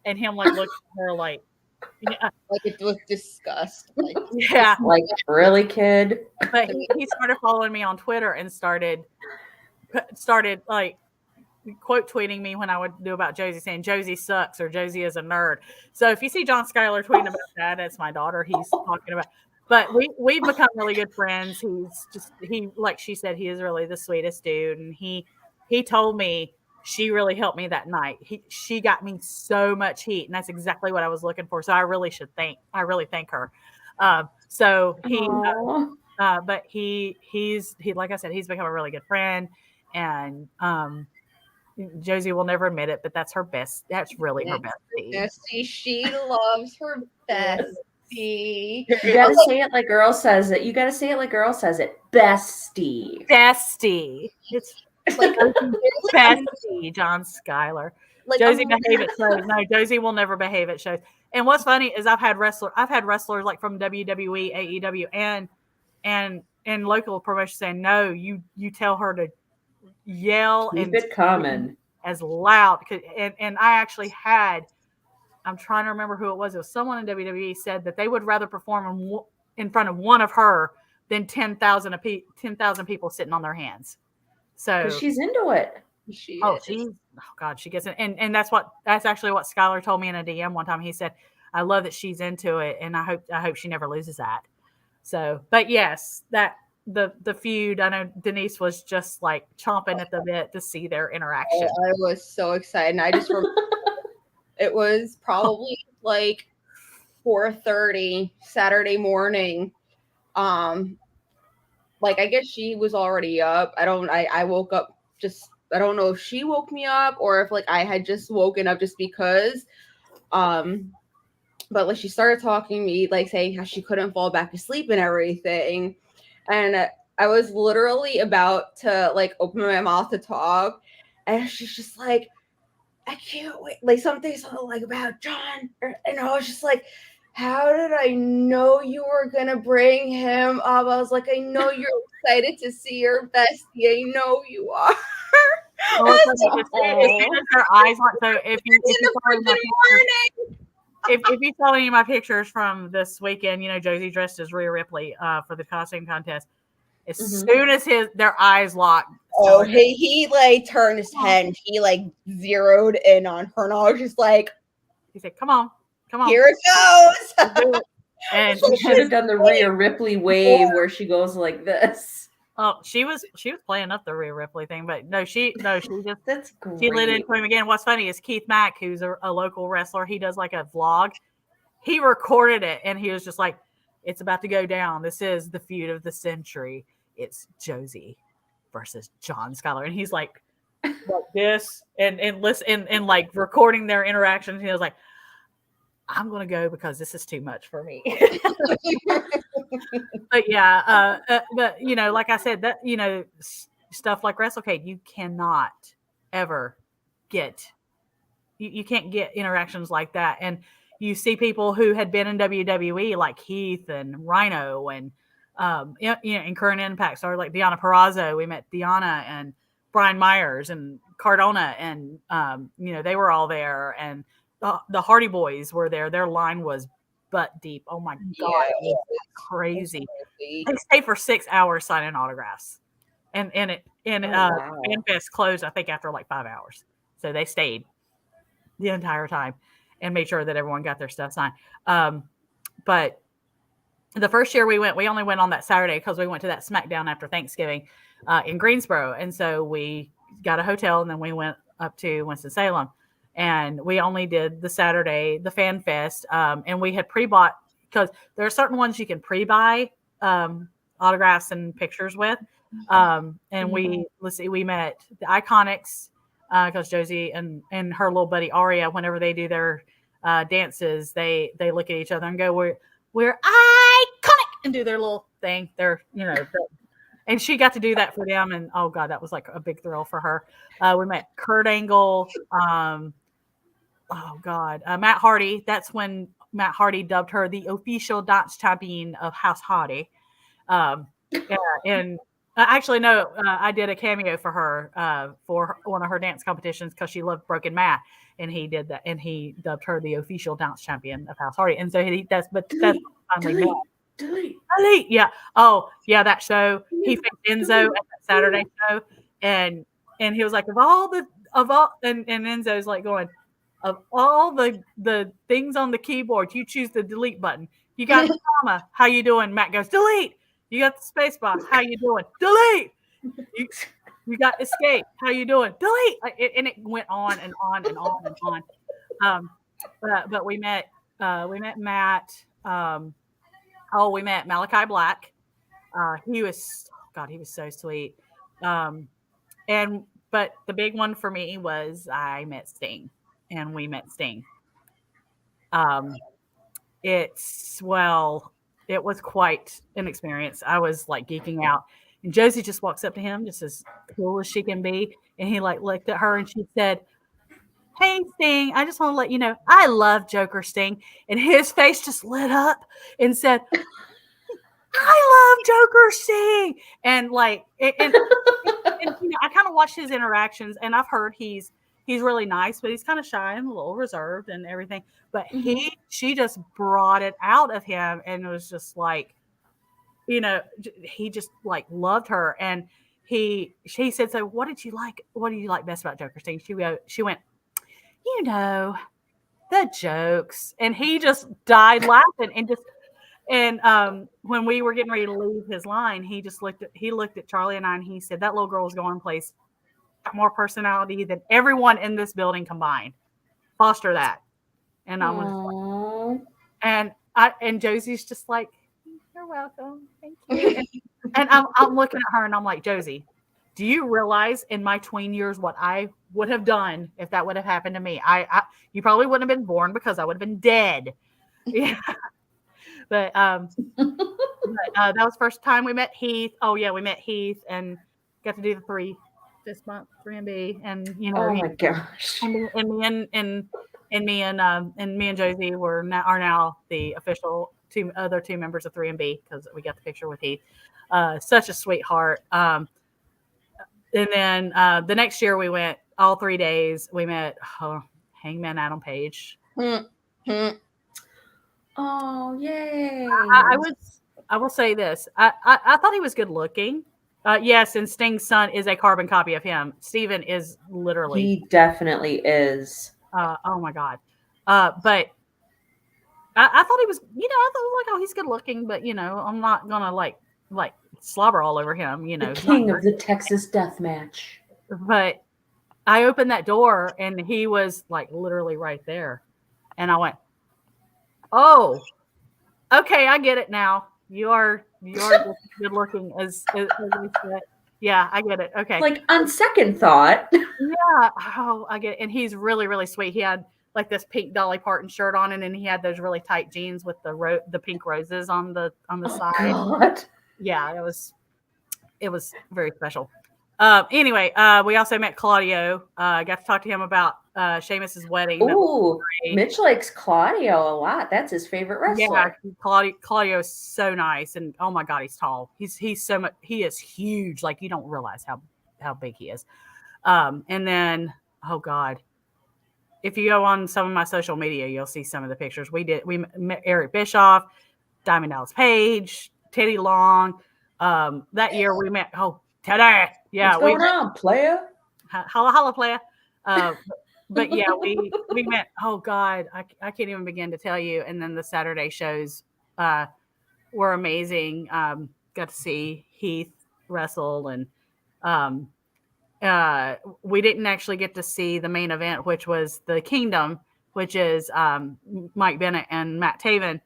and him like looking at her like, like it was disgust. Like, yeah, like really, kid. But he started following me on Twitter and started like quote tweeting me when I would do about Josie, saying Josie sucks or Josie is a nerd. So if you see John Schuyler tweeting about that, it's my daughter he's talking about. But we've become really good friends. He like she said, he is really the sweetest dude, and he told me she really helped me that night. She got me so much heat, and that's exactly what I was looking for. So I really thank her. So he, but he's like I said, he's become a really good friend, and Josie will never admit it, but that's her best. That's really her bestie. Bestie, she loves her bestie. You gotta say it like Girl says it. You gotta say it like Girl says it. Bestie. Bestie. It's Like bestie, John Schuyler. like Josie behave at shows. No, Josie will never behave at shows. And what's funny is I've had wrestlers like from WWE, AEW, and local promotions saying, no, you tell her to yell Keep and it coming. as loud. And I actually had, I'm trying to remember who it was. It was someone in WWE said that they would rather perform in front of one of her than 10,000 people sitting on their hands. So she's into it. she gets it. And that's actually what Schuyler told me in a DM one time. He said, I love that she's into it, and I hope she never loses that. So, but yes, that the feud, I know Denise was just like chomping at the bit to see their interaction. I was so excited. And I just remember it was probably like 4:30 Saturday morning. Like I guess she was already up. I woke up I don't know if she woke me up or if like I had just woken up just because. But like she started talking to me, like saying how she couldn't fall back to sleep and everything. And I was literally about to like open my mouth to talk. And she's just like, I can't wait. Like something like about John. And I was just like, how did I know you were going to bring him up? I was like, I know you're excited to see your bestie. I know you are. Her eyes like, so if you saw any of my pictures from this weekend, Josie dressed as Rhea Ripley for the costume contest. As soon as their eyes locked. Oh, he like turned his head and he like zeroed in on her, and I was just like, he said, come on. Here it goes. And she should have done the Rhea Ripley wave where she goes like this. Oh, she was playing up the Rhea Ripley thing, but no, she just that's great. She lit into him again. What's funny is Keith Mack, who's a local wrestler, he does like a vlog. He recorded it and he was just like, it's about to go down. This is the feud of the century. It's Josie versus John Schuyler. And he's like this and listen and like recording their interactions. He was like, I'm going to go because this is too much for me. But yeah, but like I said, that, stuff like WrestleCade, you cannot ever get, you can't get interactions like that. And you see people who had been in WWE like Heath and Rhino and, in current Impact, or like Deonna Purrazzo. We met Deonna and Brian Myers and Cardona, and they were all there, and the Hardy Boys were there. Their line was butt deep. Oh my god, it was crazy. They stayed for 6 hours signing autographs, and FanFest closed I think after like 5 hours. So they stayed the entire time and made sure that everyone got their stuff signed. But the first year we only went on that Saturday because we went to that SmackDown after Thanksgiving in Greensboro. And so we got a hotel and then we went up to Winston-Salem. And we only did the Saturday, the Fan Fest. And we had pre-bought, because there are certain ones you can pre-buy autographs and pictures with. And we met the Iconics because Josie and her little buddy Aria, whenever they do their dances, they look at each other and go, "We're iconic," and do their little thing. They're and she got to do that for them, and oh god, that was like a big thrill for her. We met Kurt Angle. Oh god, Matt Hardy. That's when Matt Hardy dubbed her the official dance champion of House Hardy. And actually, no, I did a cameo for her for one of her dance competitions because she loved Broken Matt, and he did that, and he dubbed her the official dance champion of House Hardy. And so that's finally met. Delete. Yeah. Oh, yeah. That show. He faced Enzo at that Saturday show, and he was like, and Enzo's like going, of all the things on the keyboard, you choose the delete button. You got the comma. How you doing? Matt goes, delete. You got the space bar. How you doing? Delete. You got escape. How you doing? Delete. And it went on and on and on and on. But we met Matt. We met Malachi Black. He was so sweet. But the big one for me was I met Sting, and we met Sting. It was quite an experience. I was like geeking out, and Josie just walks up to him, just as cool as she can be, and he like looked at her and she said, "Hey Sting, I just want to let you know I love Joker Sting," and his face just lit up and said, "I love Joker Sting," and like and I kind of watched his interactions, and I've heard he's really nice, but he's kind of shy and a little reserved and everything. But she just brought it out of him, and it was just like, he just like loved her. And she said, "So what do you like best about Joker Sting?" She went, the jokes. And he just died laughing and when we were getting ready to leave his line, he looked at Charlie and I, and he said, "That little girl is going place more personality than everyone in this building combined. Foster that." And I was like, and Josie's just like, "You're welcome. Thank you." And I'm looking at her and I'm like, "Josie, do you realize in my tween years what I would have done if that would have happened to me? You probably wouldn't have been born because I would have been dead." Yeah. But that was the first time we met Heath. Oh yeah, we met Heath and got to do the 3 this month, 3MB, and oh my gosh, and me and Josie are now the official other two members of 3MB because we got the picture with Heath. Such a sweetheart. And then the next year we went all 3 days. We met Hangman Adam Page. Oh yay! I will say this. I thought he was good looking. Yes, and Sting's son is a carbon copy of him. Steven is literally. He definitely is. Oh my god. But I thought he was. I thought like, he's good looking, but I'm not gonna like slobber all over him. The king of the Texas Death Match. But I opened that door and he was like literally right there, and I went, "Oh, okay, I get it now. You're good looking as we said." Yeah, I get it. Okay. Like on second thought. Yeah. Oh, I get it. And he's really, really sweet. He had like this pink Dolly Parton shirt on, and then he had those really tight jeans with the pink roses on the side. God. Yeah, it was very special. Anyway, we also met Claudio. Got to talk to him about Sheamus's wedding. Ooh, Mitch likes Claudio a lot. That's his favorite wrestler. Yeah, Claudio is so nice, and oh my god, he's tall. He's so much. He is huge. Like you don't realize how big he is. And then oh god, if you go on some of my social media, you'll see some of the pictures. We met Eric Bischoff, Diamond Dallas Page, Teddy Long. That year we met Teddy. Yeah, what's going on, player? Holla, player. But yeah, we met. Oh God, I can't even begin to tell you. And then the Saturday shows were amazing. Got to see Heath wrestle, and we didn't actually get to see the main event, which was the Kingdom, which is Mike Bennett and Matt Taven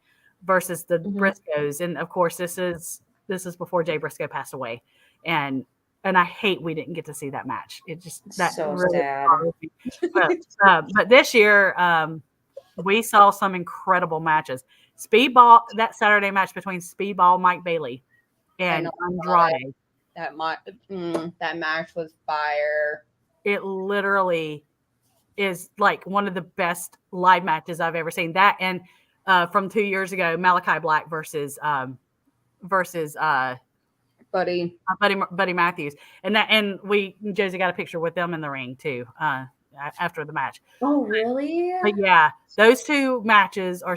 versus the Briscoes. And of course, this is before Jay Briscoe passed away. and I hate we didn't get to see that match. It just that So really sad. bothers me. But this year we saw some incredible matches. Speedball, that Saturday match between Speedball Mike Bailey and know. Andrade. That match was fire. It literally is like one of the best live matches I've ever seen. That and from 2 years ago, Malachi Black versus Buddy Matthews, and Josie got a picture with them in the ring too after the match. Oh, really? But yeah, those two matches are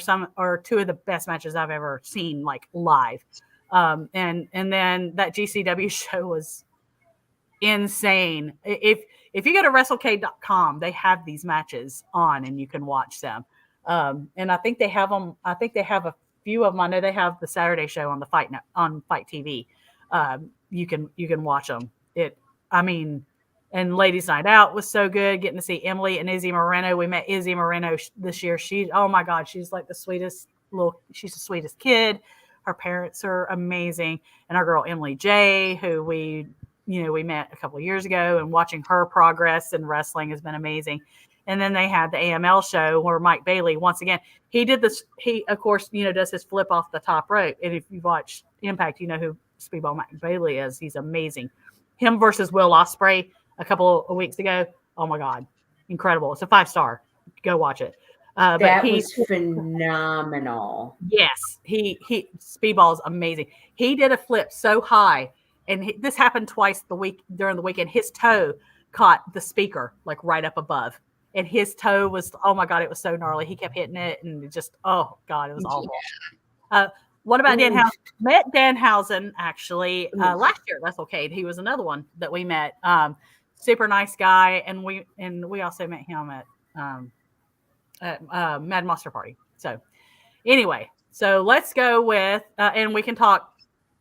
two of the best matches I've ever seen like live. And then that GCW show was insane. If you go to WrestleCade.com, they have these matches on and you can watch them. And I think they have them. I think they have a few of them. I know they have the Saturday show on the Fight TV. You can watch them. And Ladies Night Out was so good. Getting to see Emily and Izzy Moreno. We met Izzy Moreno this year. Oh my God, she's like the sweetest she's the sweetest kid. Her parents are amazing. And our girl Emily J, who we met a couple of years ago, and watching her progress in wrestling has been amazing. And then they had the AML show where Mike Bailey, once again, he did this. He, of course, does his flip off the top rope. And if you watch Impact, you know who Speedball Mike Bailey is. He's amazing. Him versus Will Ospreay a couple of weeks ago. Oh my God. Incredible. It's a 5-star. Go watch it. That was phenomenal. Yes. Speedball is amazing. He did a flip so high, and this happened twice during the weekend. His toe caught the speaker like right up above, and his toe was, oh my God, it was so gnarly. He kept hitting it, and it just, oh God, it was awful. Yeah. What about Danhausen? Met Danhausen actually last year at WrestleCade. He was another one that we met. Super nice guy, and we also met him at Mad Monster Party. So anyway, so let's go with and we can talk,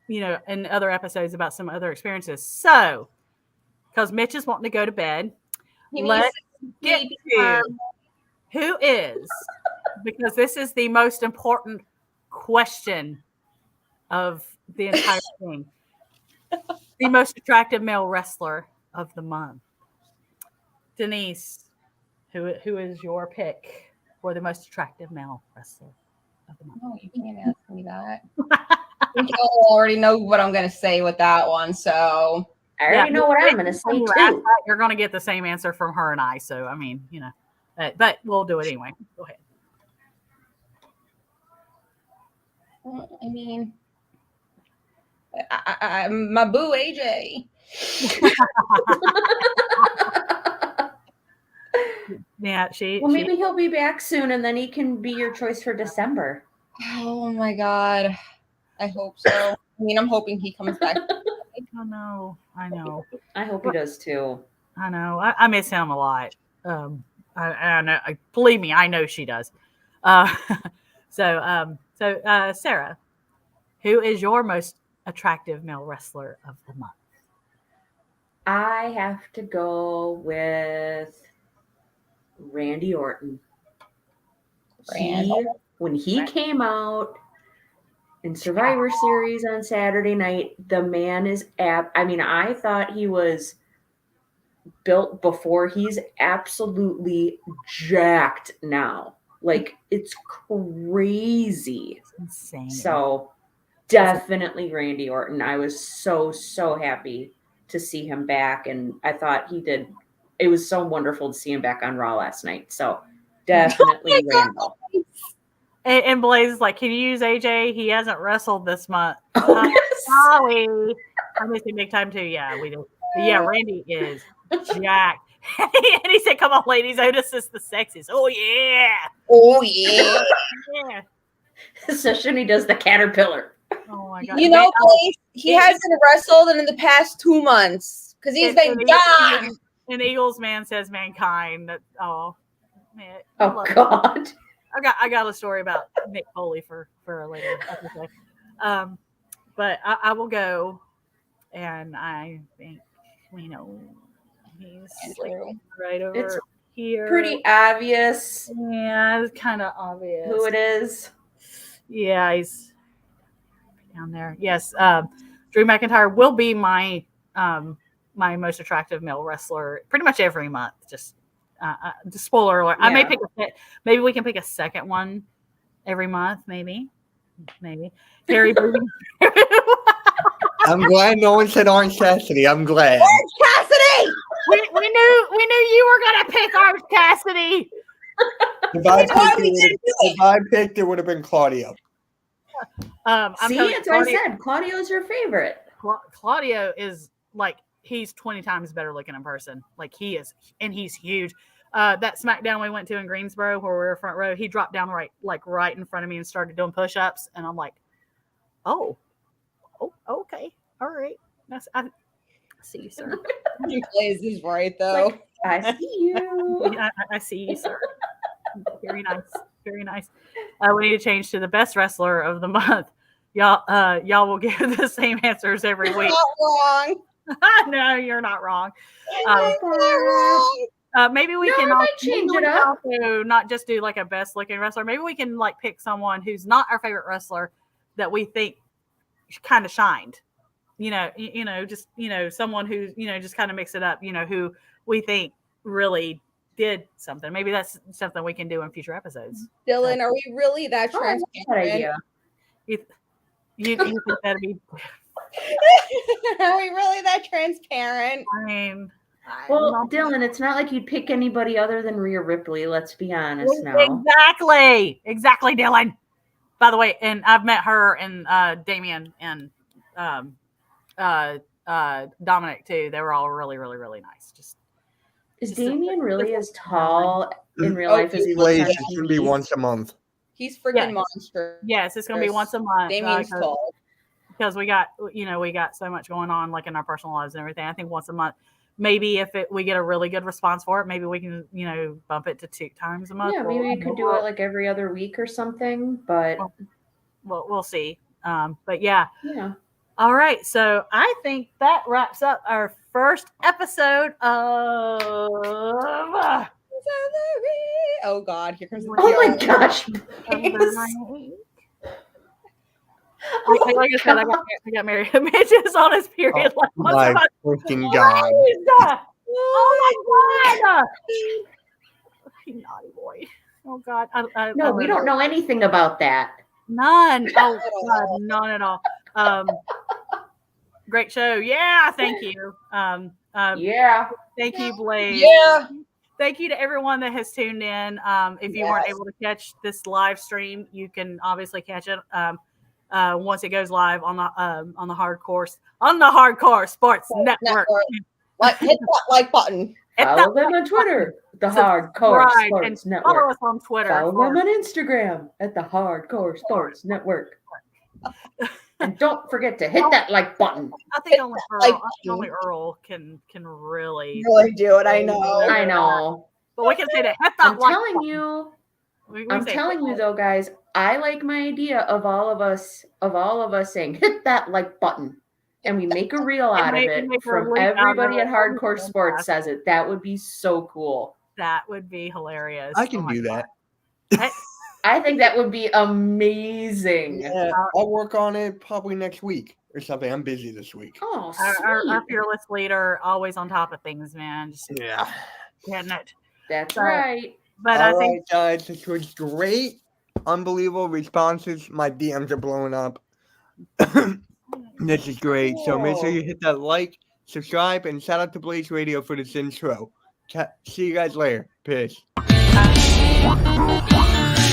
in other episodes about some other experiences. So, because Mitch is wanting to go to bed, let's get to who is, because this is the most important question of the entire thing. The most attractive male wrestler of the month. Denise, who is your pick for the most attractive male wrestler of the month? No, you can't ask me that. I think y'all already know what I'm going to say with that one. So I already know what I'm going to say too. You're going to get the same answer from her and I. So, I mean, but we'll do it anyway. Go ahead. I mean, my boo AJ. Yeah, well, maybe he'll be back soon, and then he can be your choice for December. Oh my God, I hope so. I mean, I'm hoping he comes back. I know. I hope he does too. I know. I miss him a lot. I know. Believe me, I know she does. So Sarah, who is your most attractive male wrestler of the month? I have to go with Randy Orton. When he came out in Survivor Series on Saturday night, the man is I thought he was built before. He's absolutely jacked now. Like, it's crazy. It's insane. So definitely Randy Orton. I was so happy to see him back, and I thought it was so wonderful to see him back on Raw last night. So definitely Randall. And Blaze is like, can you use AJ? He hasn't wrestled this month. Oh, yes. Sorry. I miss him big time too. Yeah, we do. But yeah, Randy is jacked. And he said, come on, ladies, Otis is the sexiest. Oh yeah. Yeah. Especially when he does the caterpillar. Oh my God. He hasn't wrestled in the past 2 months because he's been gone. And Eagles man says mankind. Man. Oh God. I got a story about Nick Foley for a later episode. But I will go, and I think he's like right over here. Pretty obvious. Yeah, it's kind of obvious who it is. Yeah, he's down there. Yes, Drew McIntyre will be my my most attractive male wrestler pretty much every month. Just spoiler alert. I may Yeah. maybe we can pick a second one every month. Maybe. Harry Booty. I'm glad no one said Orange Cassidy. I'm glad. Cassidy! we knew you were gonna pick Orange Cassidy. If I picked, it would have been Claudio. I'm See, telling you, that's what I said. Claudio's your favorite. Claudio is like he's 20 times better looking in person. Like he is, and he's huge. That SmackDown we went to in Greensboro, where we were front row, he dropped down right in front of me and started doing push-ups, and I'm like, oh, okay, all right. I see you, sir. Blaze is right though. I see you. I see you, sir. Very nice, very nice. We need to change to the best wrestler of the month. Y'all will get the same answers every week. Not wrong. No, you're not wrong. Not wrong. Maybe we No, can I might change it up. also not just do like a best looking wrestler. Maybe we can like pick someone who's not our favorite wrestler that we think kind of shined. Just someone who just kind of mix it up. Who we think really did something. Maybe that's something we can do in future episodes. Dylan, are we really that Oh, I like that transparent? idea. You think that'd be? Are we really that transparent? I mean, Well, Dylan, it's not like you'd pick anybody other than Rhea Ripley. Let's be honest now. Exactly, Dylan. By the way, and I've met her and Damien and Dominic too. They were all really, really, really nice. Is Just a- Damien really as tall in real life as he looks Blaze, on it's going to be TV? once a month. He's freaking monster. Yes, it's gonna be once a month. Damien's tall. Because we got so much going on like in our personal lives and everything. I think once a month. Maybe if we get a really good response for it, maybe we can bump it to 2 times a month. Yeah, maybe you could do it like every other week or something. But we'll see. But yeah. yeah, All right. So I think that wraps up our first episode of. Oh God, here comes the oh my PR. gosh, Like I said, I got married. Mitch is on his period. Oh like, what's my about freaking God. Oh my God! You naughty boy. Oh God. no, we don't know anything about that. None. Oh Not at God, all. none at all. Great show. Yeah, thank you. Yeah, Thank you, Blaze. Yeah. Thank you to everyone that has tuned in. If you weren't Yes. able to catch this live stream, you can obviously catch it once it goes live on the Hardcore Sports Network. Like, hit that like button. Hit follow that them on Twitter, the subscribe, Hardcore and Sports follow Network. us on Twitter. Follow for- them on Instagram at the Hardcore Sports Network. And don't forget to hit that like button. I think only Earl, like I think only Earl can really. Really do it. I know. I know. But we can say that. Hit that I'm like telling button. you. We I'm say telling hit you that. though, guys, I like my idea of all of us saying hit that like button. And we make a reel And out of make- it make a from link out of everybody it. at Hardcore Sports says it. That would be so cool. That would be hilarious. I Oh can my do God. that. I think that would be amazing. Yeah, I'll work on it probably next week or something. I'm busy this week. Oh, Our sweet. fearless leader, always on top of things, man. Just Yeah. getting it. That's So- right. But I All think right, guys, this was great. Unbelievable responses. My DMs are blowing up. This is great. So make sure you hit that like, subscribe, and shout out to Blaze Radio for this intro. See you guys later. Peace.